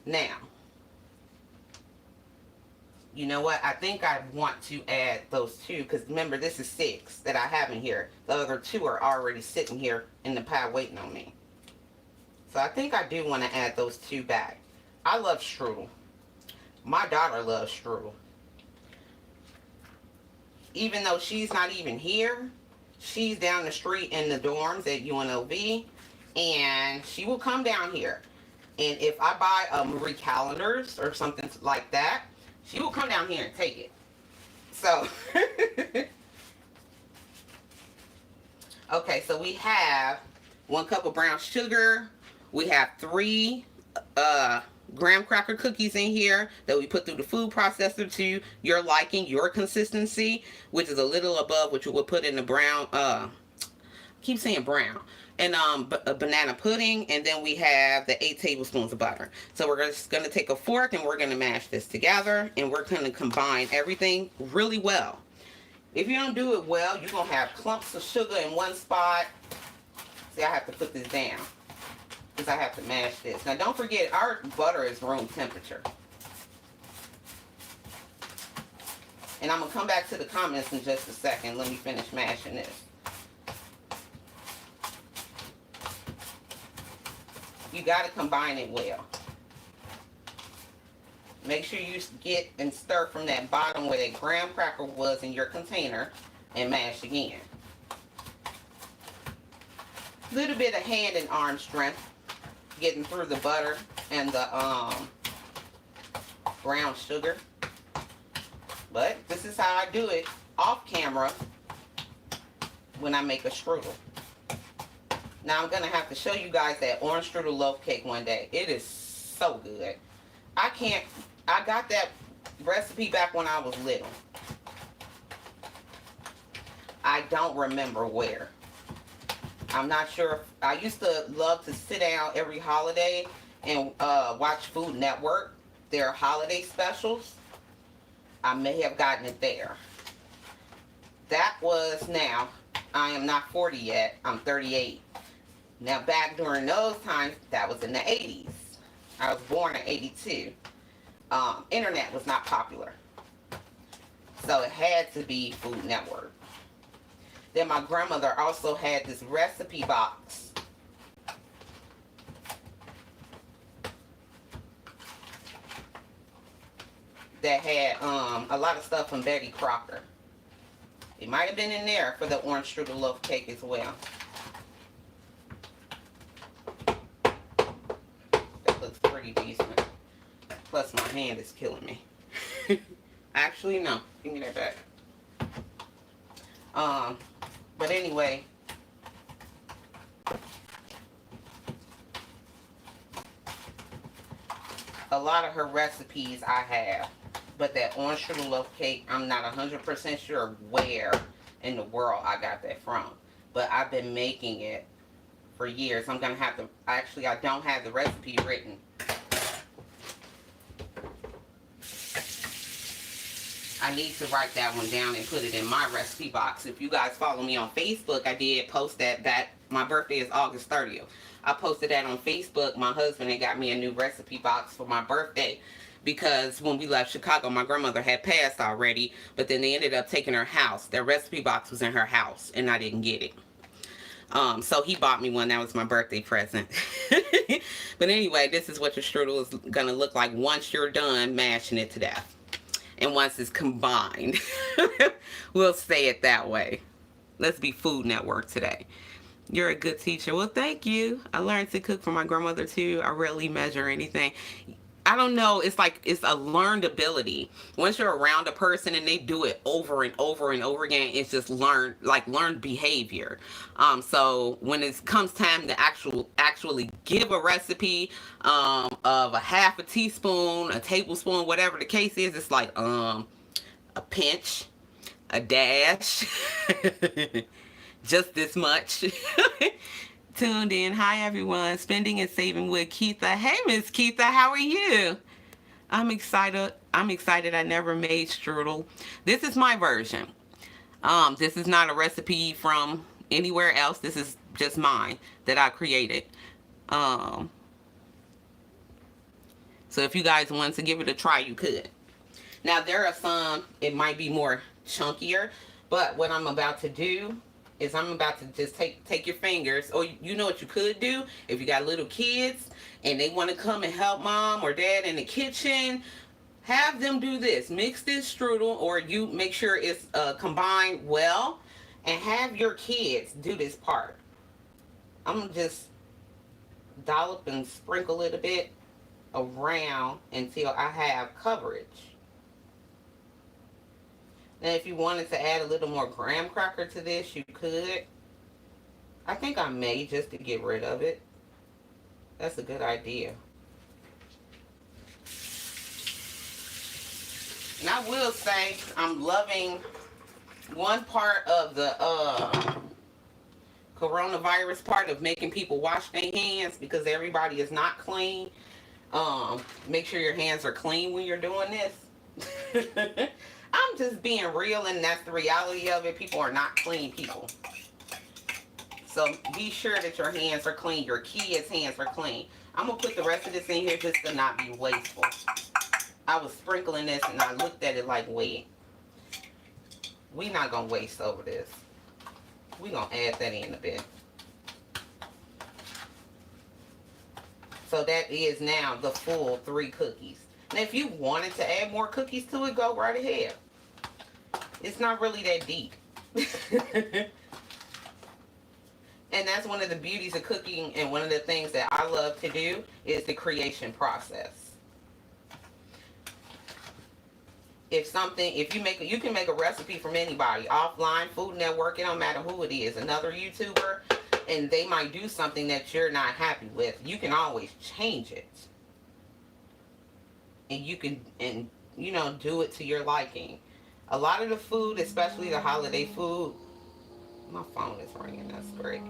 Now, you know what? I think I want to add those 2, because remember, this is 6 that I have in here. The other 2 are already sitting here in the pile waiting on me. So I think I do want to add those 2 back. I love strudel. My daughter loves strudel. Even though she's not even here, she's down the street in the dorms at UNLV, and she will come down here. And if I buy Marie calendars or something like that, she will come down here and take it. So, okay, so we have 1 cup of brown sugar. We have 3 graham cracker cookies in here that we put through the food processor to your liking, your consistency, which is a little above what you would put in the brown, keep saying brown, and a banana pudding. And then we have the 8 tablespoons of butter. So we're just going to take a fork and we're going to mash this together, and we're going to combine everything really well. If you don't do it well, you're going to have clumps of sugar in one spot. See, I have to put this down, because I have to mash this. Now, don't forget, our butter is room temperature. And I'm going to come back to the comments in just a second. Let me finish mashing this. You got to combine it well. Make sure you get and stir from that bottom where that graham cracker was in your container, and mash again. Little bit of hand and arm strength getting through the butter and the brown sugar. But this is how I do it off camera when I make a strudel. Now I'm going to have to show you guys that orange strudel loaf cake one day. It is so good. I got that recipe back when I was little. I don't remember where. I'm not sure. I used to love to sit down every holiday and watch Food Network, their holiday specials. I may have gotten it there. That was, now, I am not 40 yet. I'm 38. Now, back during those times, that was in the 80s. I was born in 82. Internet was not popular. So it had to be Food Network. Then my grandmother also had this recipe box that had a lot of stuff from Betty Crocker. It might have been in there for the orange strudel loaf cake as well. That looks pretty decent. Plus my hand is killing me. Actually, no. Give me that back. But anyway, a lot of her recipes I have, but that orange strudel loaf cake, I'm not 100% sure where in the world I got that from. But I've been making it for years. I'm going to have to, actually, I don't have the recipe written. I need to write that one down and put it in my recipe box. If you guys follow me on Facebook, I did post that my birthday is August 30th. I posted that on Facebook. My husband had got me a new recipe box for my birthday, because when we left Chicago, my grandmother had passed already, but then they ended up taking her house. Their recipe box was in her house, and I didn't get it. So he bought me one. That was my birthday present. But anyway, this is what your strudel is going to look like once you're done mashing it to death. And once it's combined. We'll say it that way. Let's be Food Network today. You're a good teacher. Well, thank you. I learned to cook from my grandmother too. I rarely measure anything. I don't know, it's like it's a learned ability. Once you're around a person and they do it over and over and over again, it's just learned behavior. So when it comes time to actually give a recipe of a half a teaspoon, a tablespoon, whatever the case is, it's like a pinch, a dash, just this much. Tuned in. Hi everyone. Spending and saving with Keitha. Hey Miss Keitha, how are you? I'm excited. I'm excited. I never made strudel. This is my version. This is not a recipe from anywhere else. This is just mine that I created. So if you guys want to give it a try, you could. Now there are some, it might be more chunkier, but what I'm about to do is I'm about to just take your fingers, or you know what you could do if you got little kids and they want to come and help mom or dad in the kitchen, have them do this. Mix this strudel, or you make sure it's combined well, and have your kids do this part. I'm going to just dollop and sprinkle it a bit around until I have coverage. Now, if you wanted to add a little more graham cracker to this, you could. I think I may, just to get rid of it. That's a good idea. And I will say, I'm loving one part of the coronavirus part of making people wash their hands, because everybody is not clean. Make sure your hands are clean when you're doing this. I'm just being real, and that's the reality of it. People are not clean people. So be sure that your hands are clean. Your kids' hands are clean. I'm going to put the rest of this in here just to not be wasteful. I was sprinkling this, and I looked at it like, wait. We're not going to waste over this. We're going to add that in a bit. So that is now the full 3 cookies. Now, if you wanted to add more cookies to it, go right ahead. It's not really that deep. And that's one of the beauties of cooking, and one of the things that I love to do is the creation process. If you can make a recipe from anybody, offline, Food Network, it don't matter who it is, another YouTuber, and they might do something that you're not happy with, you can always change it. And you can, do it to your liking. A lot of the food, especially the holiday food, my phone is ringing, that's great.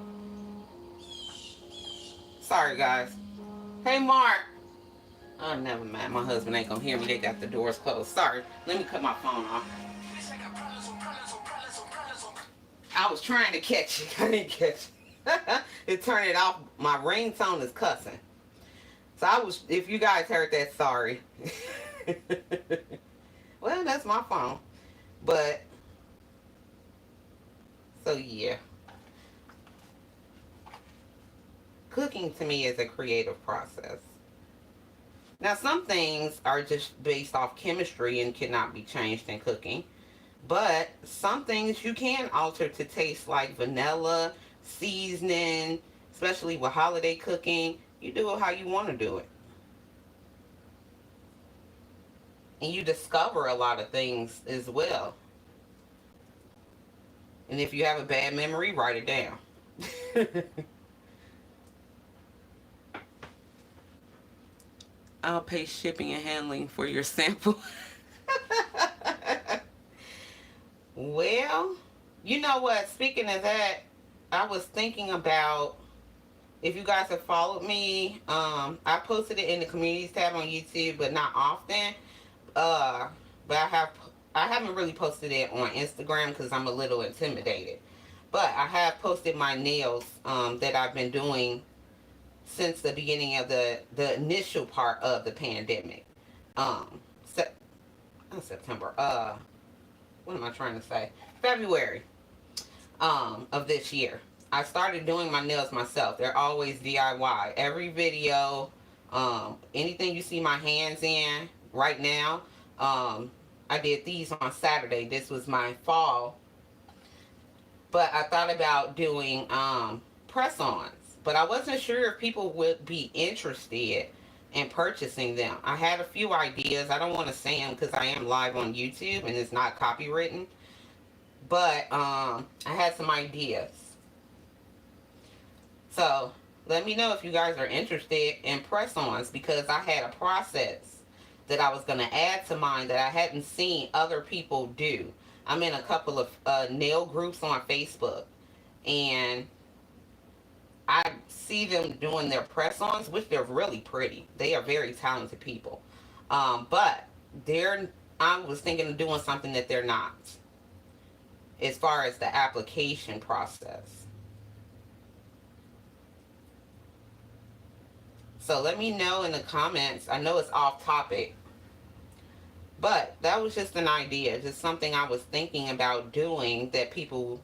Sorry guys. Hey Mark. Oh, never mind, my husband ain't gonna hear me, they got the doors closed. Sorry, let me cut my phone off. I was trying to catch it, I didn't catch it. It turned it off, my ringtone is cussing. So if you guys heard that, sorry. Well, that's my phone. But, so yeah. Cooking to me is a creative process. Now, some things are just based off chemistry and cannot be changed in cooking. But some things you can alter to taste, like vanilla, seasoning, especially with holiday cooking. You do it how you want to do it. And you discover a lot of things as well. And if you have a bad memory, write it down. I'll pay shipping and handling for your sample. Well, you know what? Speaking of that, I was thinking about, if you guys have followed me, I posted it in the communities tab on YouTube, but not often. But I haven't really posted it on Instagram because I'm a little intimidated. But I have posted my nails that I've been doing since the beginning of the initial part of the pandemic. September. What am I trying to say? February of this year. I started doing my nails myself. They're always DIY. Every video, anything you see my hands in right now, I did these on Saturday. This was my fall. But I thought about doing press-ons. But I wasn't sure if people would be interested and purchasing them. I had a few ideas. I don't want to say them because I am live on YouTube and it's not copywritten. But I had some ideas. So let me know if you guys are interested in press-ons, because I had a process that I was going to add to mine that I hadn't seen other people do. I'm in a couple of nail groups on Facebook, and I see them doing their press-ons, which they're really pretty. They are very talented people. But I was thinking of doing something that they're not, as far as the application process. So let me know in the comments. I know it's off topic, but that was just an idea, just something I was thinking about doing that people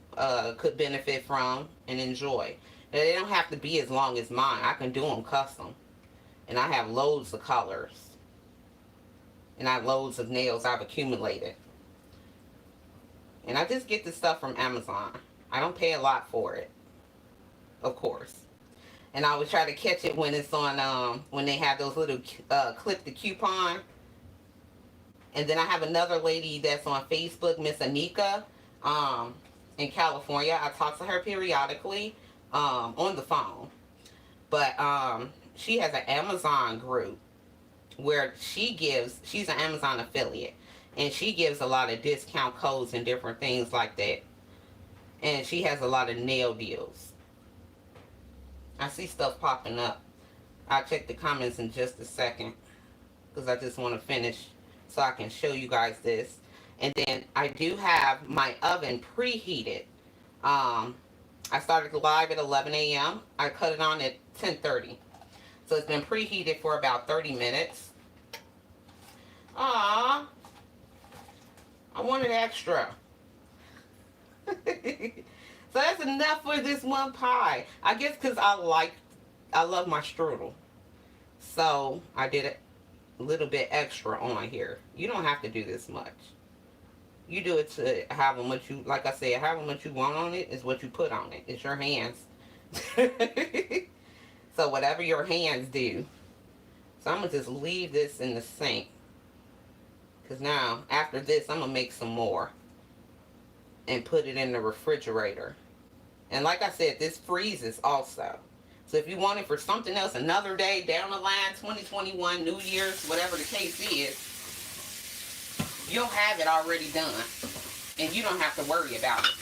could benefit from and enjoy. And they don't have to be as long as mine. I can do them custom. And I have loads of colors. And I have loads of nails I've accumulated. And I just get this stuff from Amazon. I don't pay a lot for it, of course. And I always try to catch it when it's on, when they have those little clip the coupon. And then I have another lady that's on Facebook, Miss Anika, in California. I talk to her periodically on the phone. But she has an Amazon group where she's an Amazon affiliate. And she gives a lot of discount codes and different things like that. And she has a lot of nail deals. I see stuff popping up. I'll check the comments in just a second, because I just want to finish so I can show you guys this. And then I do have my oven preheated. I started live at 11 a.m. I cut it on at 10:30. So it's been preheated for about 30 minutes. I wanted extra. So that's enough for this one pie. I guess because I love my strudel. So I did a little bit extra on here. You don't have to do this much. You do it to however much you, like I said, however much you want on it is what you put on it. It's your hands. So whatever your hands do. So I'm going to just leave this in the sink. Because now, after this, I'm going to make some more. And put it in the refrigerator. And like I said, this freezes also. So if you want it for something else, another day, down the line, 2021, New Year's, whatever the case is, you'll have it already done. And you don't have to worry about it.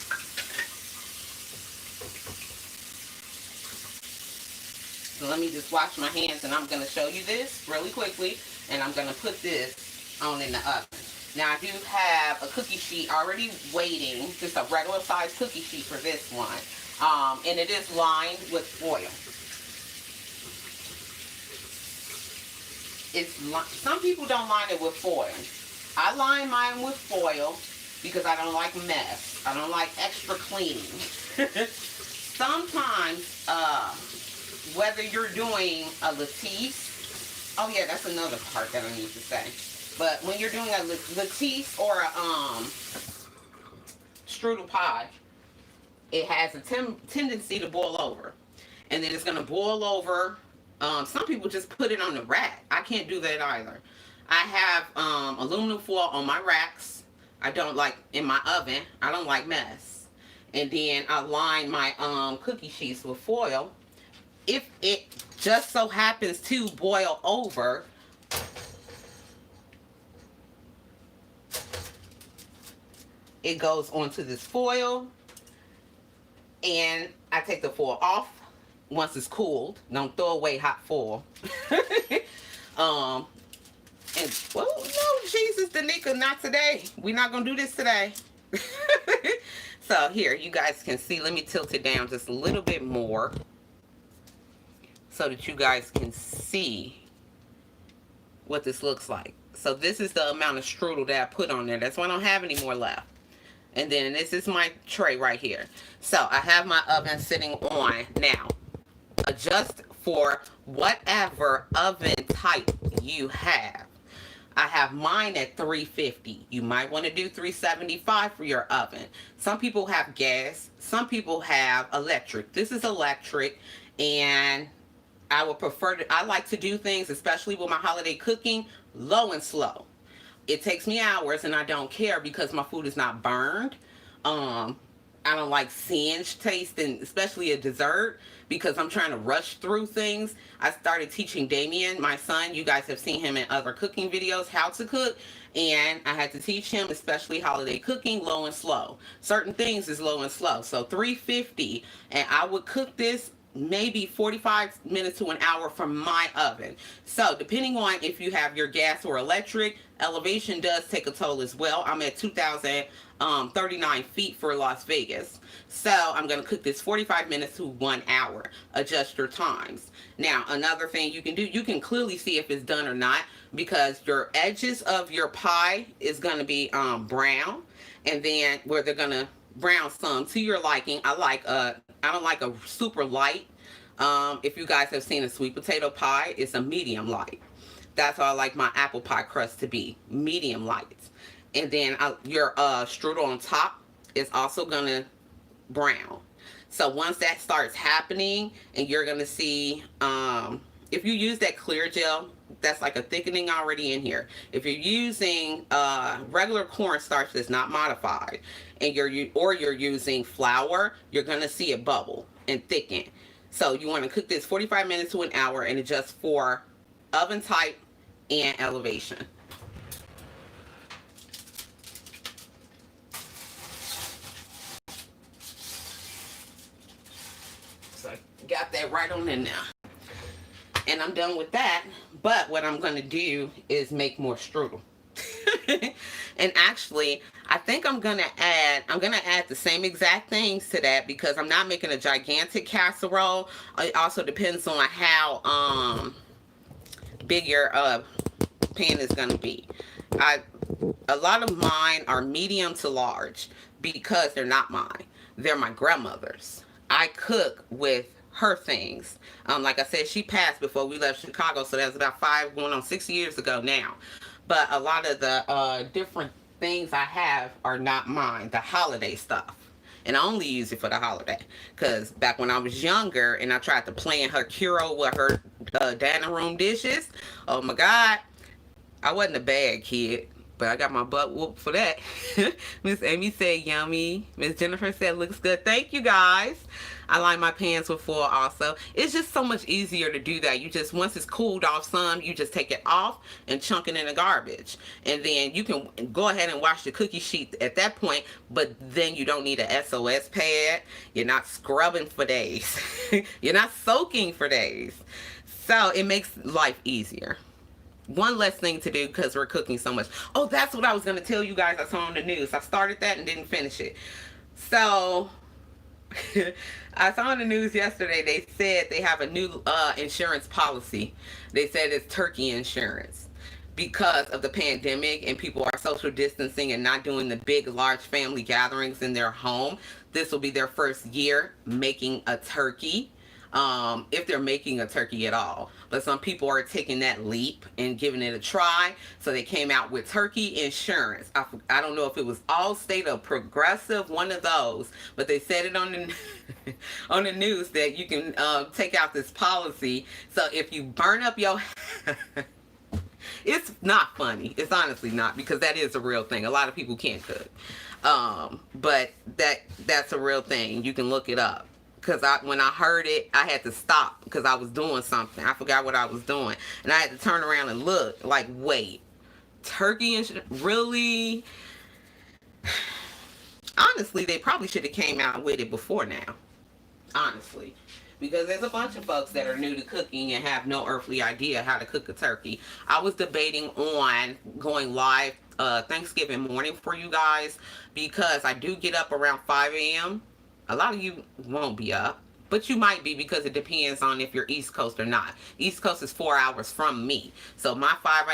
So let me just wash my hands, and I'm going to show you this really quickly. And I'm going to put this on in the oven. Now, I do have a cookie sheet already waiting, just a regular size cookie sheet for this one. And it is lined with foil. Some people don't line it with foil. I line mine with foil because I don't like mess. I don't like extra cleaning. Sometimes, whether you're doing a lattice, oh yeah, that's another part that I need to say. But when you're doing a lattice or a strudel pie, it has a tendency to boil over. And then it's going to boil over. Some people just put it on the rack. I can't do that either. I have aluminum foil on my racks. I don't like, in my oven, I don't like mess. And then I line my cookie sheets with foil. If it just so happens to boil over, it goes onto this foil, and I take the foil off once it's cooled. Don't throw away hot foil. And, well, no, Jesus, Danica, not today. We're not going to do this today. So, here, you guys can see. Let me tilt it down just a little bit more so that you guys can see what this looks like. So, this is the amount of strudel that I put on there. That's why I don't have any more left. And then this is my tray right here. So I have my oven sitting on now. Adjust for whatever oven type you have. I have mine at 350. You might want to do 375 for your oven. Some people have gas. Some people have electric. This is electric. And I would prefer to, I like to do things, especially with my holiday cooking, low and slow. It takes me hours and I don't care because my food is not burned. Um, I don't like singe taste, and especially a dessert, because I'm trying to rush through things. I started teaching Damien, my son. You guys have seen him in other cooking videos, how to cook. And I had to teach him, especially holiday cooking, low and slow. Certain things is low and slow. So 350, and I would cook this maybe 45 minutes to an hour from my oven. So depending on if you have your gas or electric, elevation does take a toll as well. I'm at 2,039 feet for Las Vegas. So I'm going to cook this 45 minutes to 1 hour. Adjust your times. Now, another thing you can do, you can clearly see if it's done or not, because your edges of your pie is going to be brown, and then where they're going to brown some to your liking. I don't like a super light. If you guys have seen a sweet potato pie, it's a medium light. That's how I like my apple pie crust to be, medium light. And then your strudel on top is also gonna brown. So once that starts happening, and you're gonna see, if you use that clear gel, that's like a thickening already in here. If you're using regular cornstarch that's not modified, and you're using flour, you're gonna see it bubble and thicken. So you want to cook this 45 minutes to an hour and adjust for oven type and elevation. So I got that right on in there. And I'm done with that. But what I'm going to do is make more strudel. And actually, I think I'm going to add the same exact things to that, because I'm not making a gigantic casserole. It also depends on how big your pan is going to be. A lot of mine are medium to large because they're not mine. They're my grandmother's. I cook with her things. Like I said, she passed before we left Chicago, so that's about 5 going on 6 years ago now. But a lot of the different things I have are not mine, the holiday stuff. And I only use it for the holiday. Because back when I was younger and I tried to plan her Kiro with her dining room dishes, oh my God, I wasn't a bad kid. But I got my butt whooped for that. Miss Amy said yummy. Miss Jennifer said looks good. Thank you guys. I like my pans with foil also. It's just so much easier to do that. You just, once it's cooled off some, you just take it off and chunk it in the garbage. And then you can go ahead and wash the cookie sheet at that point, but then you don't need a SOS pad. You're not scrubbing for days. You're not soaking for days. So it makes life easier. One less thing to do because we're cooking so much. Oh, that's what I was going to tell you guys. I saw on the news. I started that and didn't finish it. So I saw on the news yesterday, they said they have a new insurance policy. They said it's turkey insurance. Because of the pandemic and people are social distancing and not doing the big, large family gatherings in their home, this will be their first year making a turkey. If they're making a turkey at all. But some people are taking that leap and giving it a try. So they came out with turkey insurance. I don't know if it was Allstate or Progressive, one of those. But they said it on the, on the news that you can take out this policy. So if you burn up your... It's not funny. It's honestly not, because that is a real thing. A lot of people can't cook. But that's a real thing. You can look it up. Because when I heard it, I had to stop because I was doing something. I forgot what I was doing. And I had to turn around and look like, wait, turkey insurance? Really? Honestly, they probably should have came out with it before now. Honestly. Because there's a bunch of folks that are new to cooking and have no earthly idea how to cook a turkey. I was debating on going live Thanksgiving morning for you guys, because I do get up around 5 a.m. A lot of you won't be up, but you might be, because it depends on if you're East Coast or not. East Coast is 4 hours from me. So my 5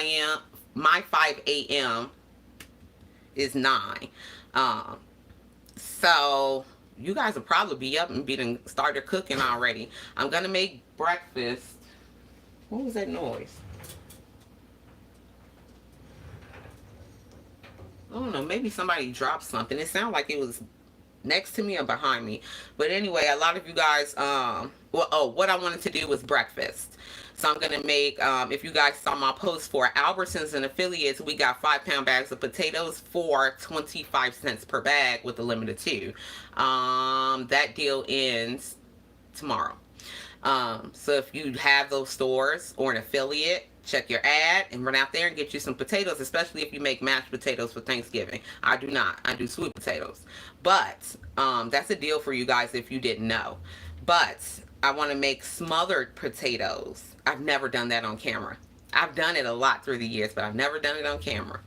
a.m. is 9. So you guys will probably be up and started cooking already. I'm going to make breakfast. What was that noise? I don't know. Maybe somebody dropped something. It sounded like it was next to me or behind me. But anyway, a lot of you guys, what I wanted to do was breakfast. So I'm gonna make, if you guys saw my post for Albertsons and affiliates, we got 5 pound bags of potatoes for 25 cents per bag with a limit of 2. That deal ends tomorrow. So if you have those stores or an affiliate, check your ad and run out there and get you some potatoes, especially if you make mashed potatoes for Thanksgiving. I do not. I do sweet potatoes. But that's a deal for you guys if you didn't know. But I want to make smothered potatoes. I've never done that on camera. I've done it a lot through the years, but I've never done it on camera.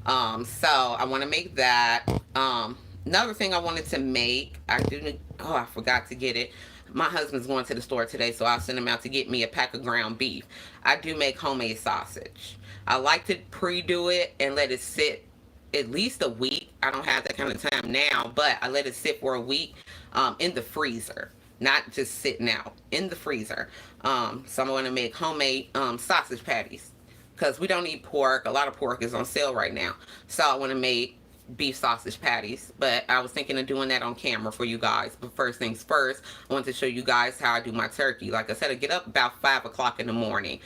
So I want to make that. Another thing I wanted to make, I forgot to get it. My husband's going to the store today, so I'll send him out to get me a pack of ground beef. I do make homemade sausage. I like to pre-do it and let it sit at least a week. I don't have that kind of time now, but I let it sit for a week in the freezer, not just sitting out in the freezer. So I'm going to make homemade sausage patties because we don't eat pork. A lot of pork is on sale right now, so I want to make beef sausage patties. But I was thinking of doing that on camera for you guys. But first things first, I want to show you guys how I do my turkey. Like I said, I get up about 5 o'clock in the morning,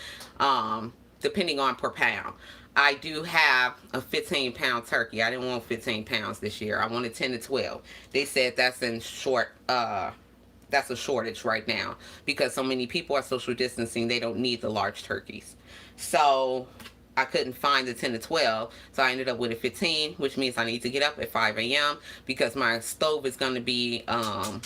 depending on per pound. I do have a 15-pound turkey. I didn't want 15 pounds this year. I wanted 10 to 12. They said that's in that's a shortage right now because so many people are social distancing. They don't need the large turkeys. So I couldn't find the 10 to 12, so I ended up with a 15, which means I need to get up at 5 a.m. because my stove is going to be, I'm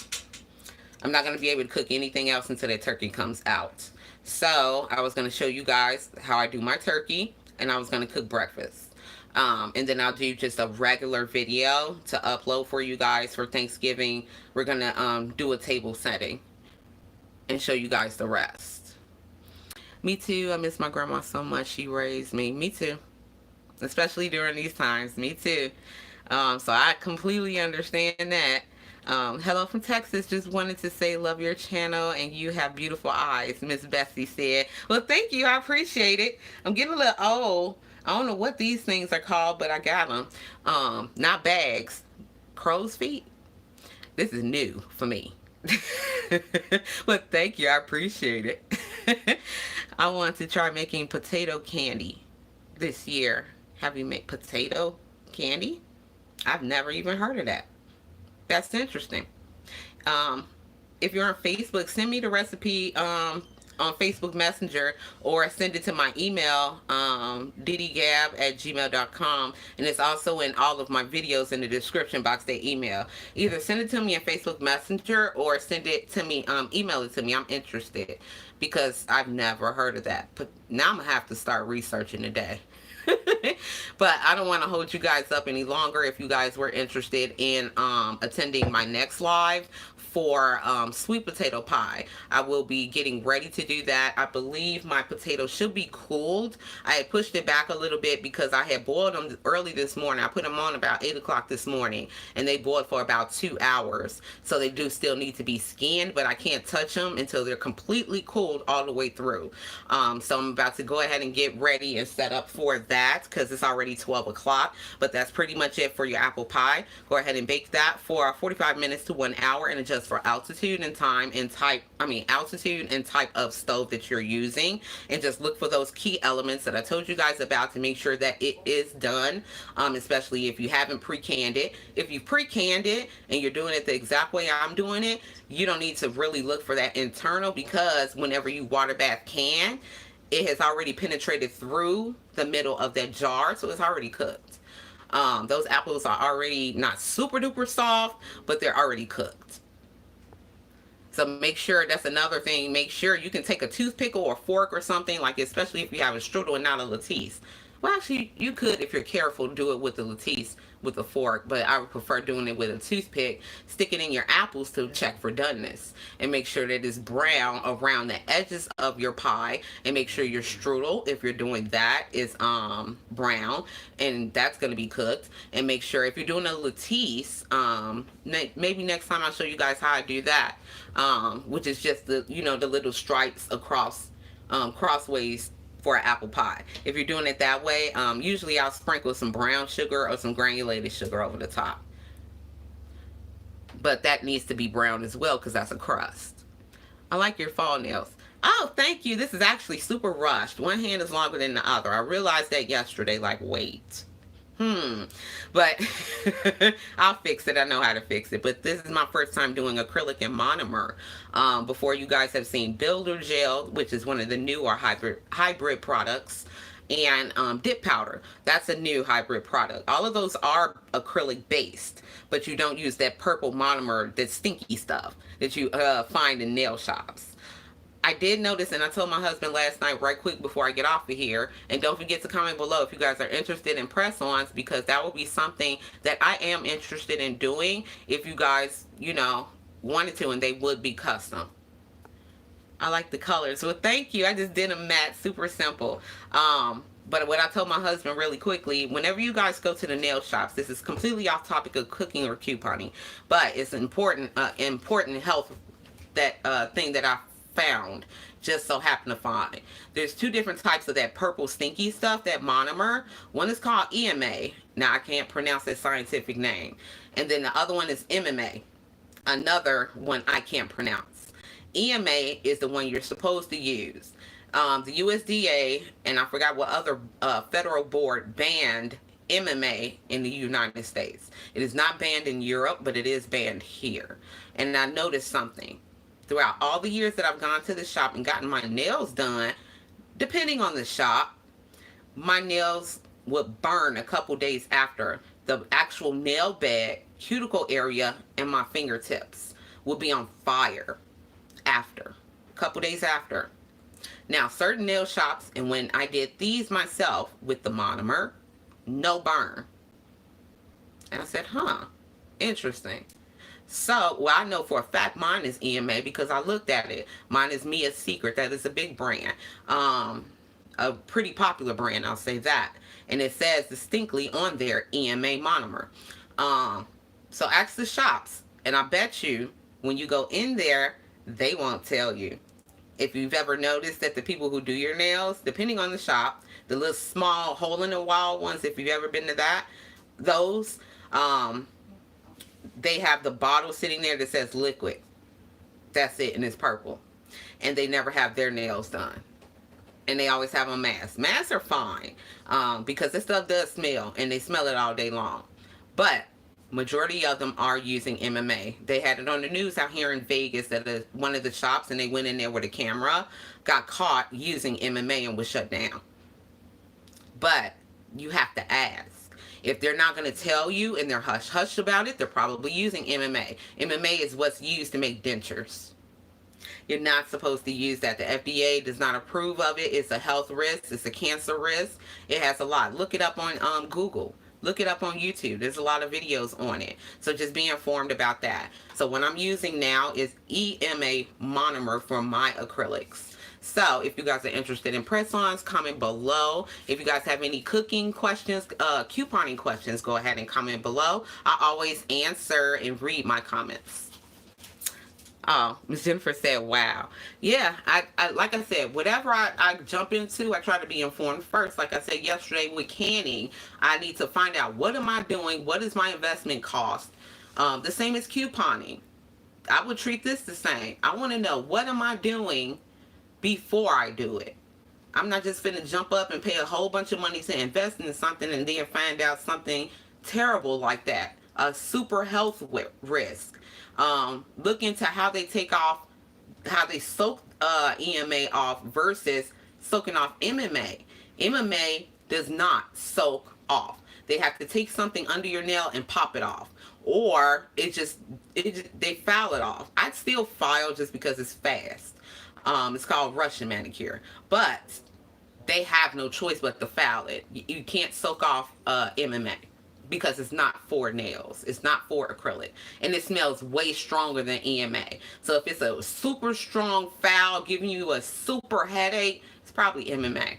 not going to be able to cook anything else until that turkey comes out. So I was going to show you guys how I do my turkey, and I was going to cook breakfast. And then I'll do just a regular video to upload for you guys for Thanksgiving. We're going to do a table setting and show you guys the rest. Me too. I miss my grandma so much. She raised me. Me too. Especially during these times. Me too. So I completely understand that. Hello from Texas. Just wanted to say love your channel and you have beautiful eyes, Miss Bessie said. Well, thank you. I appreciate it. I'm getting a little old. I don't know what these things are called, but I got them. Not bags. Crow's feet. This is new for me. But thank you. I appreciate it. I want to try making potato candy this year. Have you made potato candy? I've never even heard of that. That's interesting. If you're on Facebook, send me the recipe on Facebook Messenger or send it to my email, diddygabb@gmail.com. And it's also in all of my videos in the description box, they email. Either send it to me in Facebook Messenger or send it to me, email it to me. I'm interested because I've never heard of that. But now I'm going to have to start researching today. But I don't want to hold you guys up any longer. If you guys were interested in attending my next live for sweet potato pie, I will be getting ready to do that. I believe my potatoes should be cooled. I had pushed it back a little bit because I had boiled them early this morning. I put them on about 8 o'clock this morning and they boiled for about 2 hours. So they do still need to be skinned, but I can't touch them until they're completely cooled all the way through. So I'm about to go ahead and get ready and set up for that because it's already 12 o'clock. But that's pretty much it for your apple pie. Go ahead and bake that for 45 minutes to 1 hour and adjust for altitude and time and altitude and type of stove that you're using, and just look for those key elements that I told you guys about to make sure that it is done, especially if you haven't pre-canned it. If you pre-canned it and you're doing it the exact way I'm doing it, you don't need to really look for that internal, because whenever you water bath can, it has already penetrated through the middle of that jar, so it's already cooked. Those apples are already not super duper soft, but they're already cooked. So make sure, that's another thing, make sure you can take a toothpick or a fork or something, like especially if you have a strudel and not a lattice. Well, actually, you could, if you're careful, do it with the lattice with a fork, but I would prefer doing it with a toothpick. Stick it in your apples to check for doneness, and make sure that it's brown around the edges of your pie, and make sure your strudel, if you're doing that, is brown, and that's going to be cooked. And make sure if you're doing a lattice, maybe next time I'll show you guys how I do that, which is just the, the little stripes across, crossways for an apple pie. If you're doing it that way, usually I'll sprinkle some brown sugar or some granulated sugar over the top. but that needs to be brown as well because that's a crust. I like your fall nails. Oh, thank you. This is actually super rushed. One hand is longer than the other. I realized that yesterday. Like, wait. But I'll fix it. I know how to fix it. But this is my first time doing acrylic and monomer. Before, you guys have seen builder gel, which is one of the newer hybrid products, and dip powder. That's a new hybrid product. All of those are acrylic based, but you don't use that purple monomer, that stinky stuff that you find in nail shops. I did notice, and I told my husband last night right quick before I get off of here, and don't forget to comment below if you guys are interested in press-ons, because that will be something that I am interested in doing if you guys, wanted to, and they would be custom. I like the colors. Well, thank you. I just did a matte, super simple. But what I told my husband really quickly, whenever you guys go to the nail shops, this is completely off topic of cooking or couponing, but it's important health thing that I found, just so happen to find. There's two different types of that purple stinky stuff, that monomer. One is called EMA. Now I can't pronounce that scientific name. And then the other one is MMA. Another one I can't pronounce. EMA is the one you're supposed to use. The USDA, and I forgot what other federal board, banned MMA in the United States. It is not banned in Europe, but it is banned here. And I noticed something. Throughout all the years that I've gone to the shop and gotten my nails done, depending on the shop, my nails would burn a couple days after. The actual nail bed, cuticle area, and my fingertips would be on fire after. A couple days after. Now, certain nail shops, and when I did these myself with the monomer, no burn. And I said, interesting. So, well, I know for a fact mine is EMA because I looked at it. Mine is Mia's Secret. That is a big brand. A pretty popular brand, I'll say that. And it says distinctly on there, EMA monomer. So ask the shops. And I bet you, when you go in there, they won't tell you. If you've ever noticed that the people who do your nails, depending on the shop, the little small hole-in-the-wall ones, if you've ever been to that, those, they have the bottle sitting there that says liquid. That's it, and it's purple. And they never have their nails done. And they always have a mask. Masks are fine because this stuff does smell, and they smell it all day long. But majority of them are using MMA. They had it on the news out here in Vegas at one of the shops, and they went in there with a camera, got caught using MMA, and was shut down. But you have to ask. If they're not going to tell you and they're hush-hush about it, they're probably using MMA. MMA is what's used to make dentures. You're not supposed to use that. The FDA does not approve of it. It's a health risk. It's a cancer risk. It has a lot. Look it up on Google. Look it up on YouTube. There's a lot of videos on it. So just be informed about that. So what I'm using now is EMA monomer for my acrylics. So if you guys are interested in press-ons, comment below. If you guys have any cooking questions, couponing questions, go ahead and comment below. I always answer and read my comments. Oh, Ms. Jennifer said, wow. Yeah, I like I said, whatever I jump into, I try to be informed first. Like I said yesterday with canning, I need to find out, what am I doing? What is my investment cost? The same as couponing. I would treat this the same. I want to know, what am I doing before I do it? I'm not just finna jump up and pay a whole bunch of money to invest in something and then find out something terrible like that. A super health risk. Look into how they take off, how they soak EMA off versus soaking off MMA. MMA does not soak off. They have to take something under your nail and pop it off. Or they file it off. I'd still file just because it's fast. It's called Russian manicure. But they have no choice but to file it. You can't soak off MMA because it's not for nails. It's not for acrylic. And it smells way stronger than EMA. So if it's a super strong foul giving you a super headache, it's probably MMA.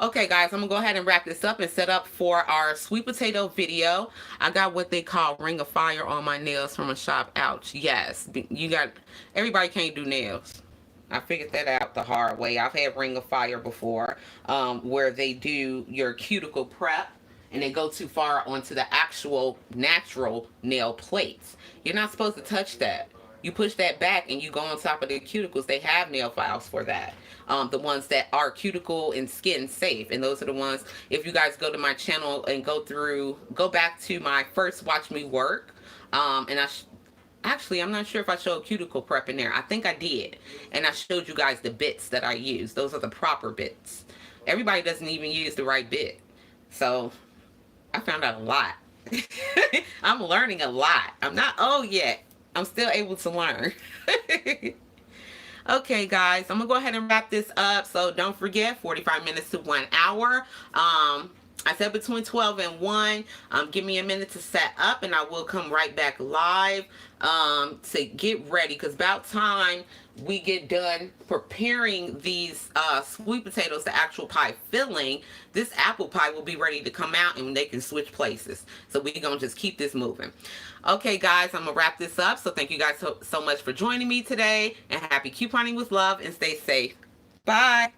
Okay, guys, I'm going to go ahead and wrap this up and set up for our sweet potato video. I got what they call ring of fire on my nails from a shop. Ouch. Yes. Everybody can't do nails. I figured that out the hard way. I've had ring of fire before where they do your cuticle prep and they go too far onto the actual natural nail plates. You're not supposed to touch that. You push that back and you go on top of the cuticles. They have nail files for that. The ones that are cuticle and skin safe. And those are the ones, if you guys go to my channel and go back to my first Watch Me Work. Actually, I'm not sure if I showed cuticle prep in there. I think I did. And I showed you guys the bits that I use. Those are the proper bits. Everybody doesn't even use the right bit. So I found out a lot. I'm learning a lot. I'm not old yet. I'm still able to learn. Okay, guys, I'm going to go ahead and wrap this up. So don't forget, 45 minutes to 1 hour. I said between 12 and 1. Give me a minute to set up, and I will come right back live to get ready, because about time we get done preparing these sweet potatoes, the actual pie filling. This apple pie will be ready to come out, and they can switch places. So we're going to just keep this moving. Okay, guys, I'm going to wrap this up. So thank you guys so much for joining me today, and happy couponing with love, and stay safe. Bye.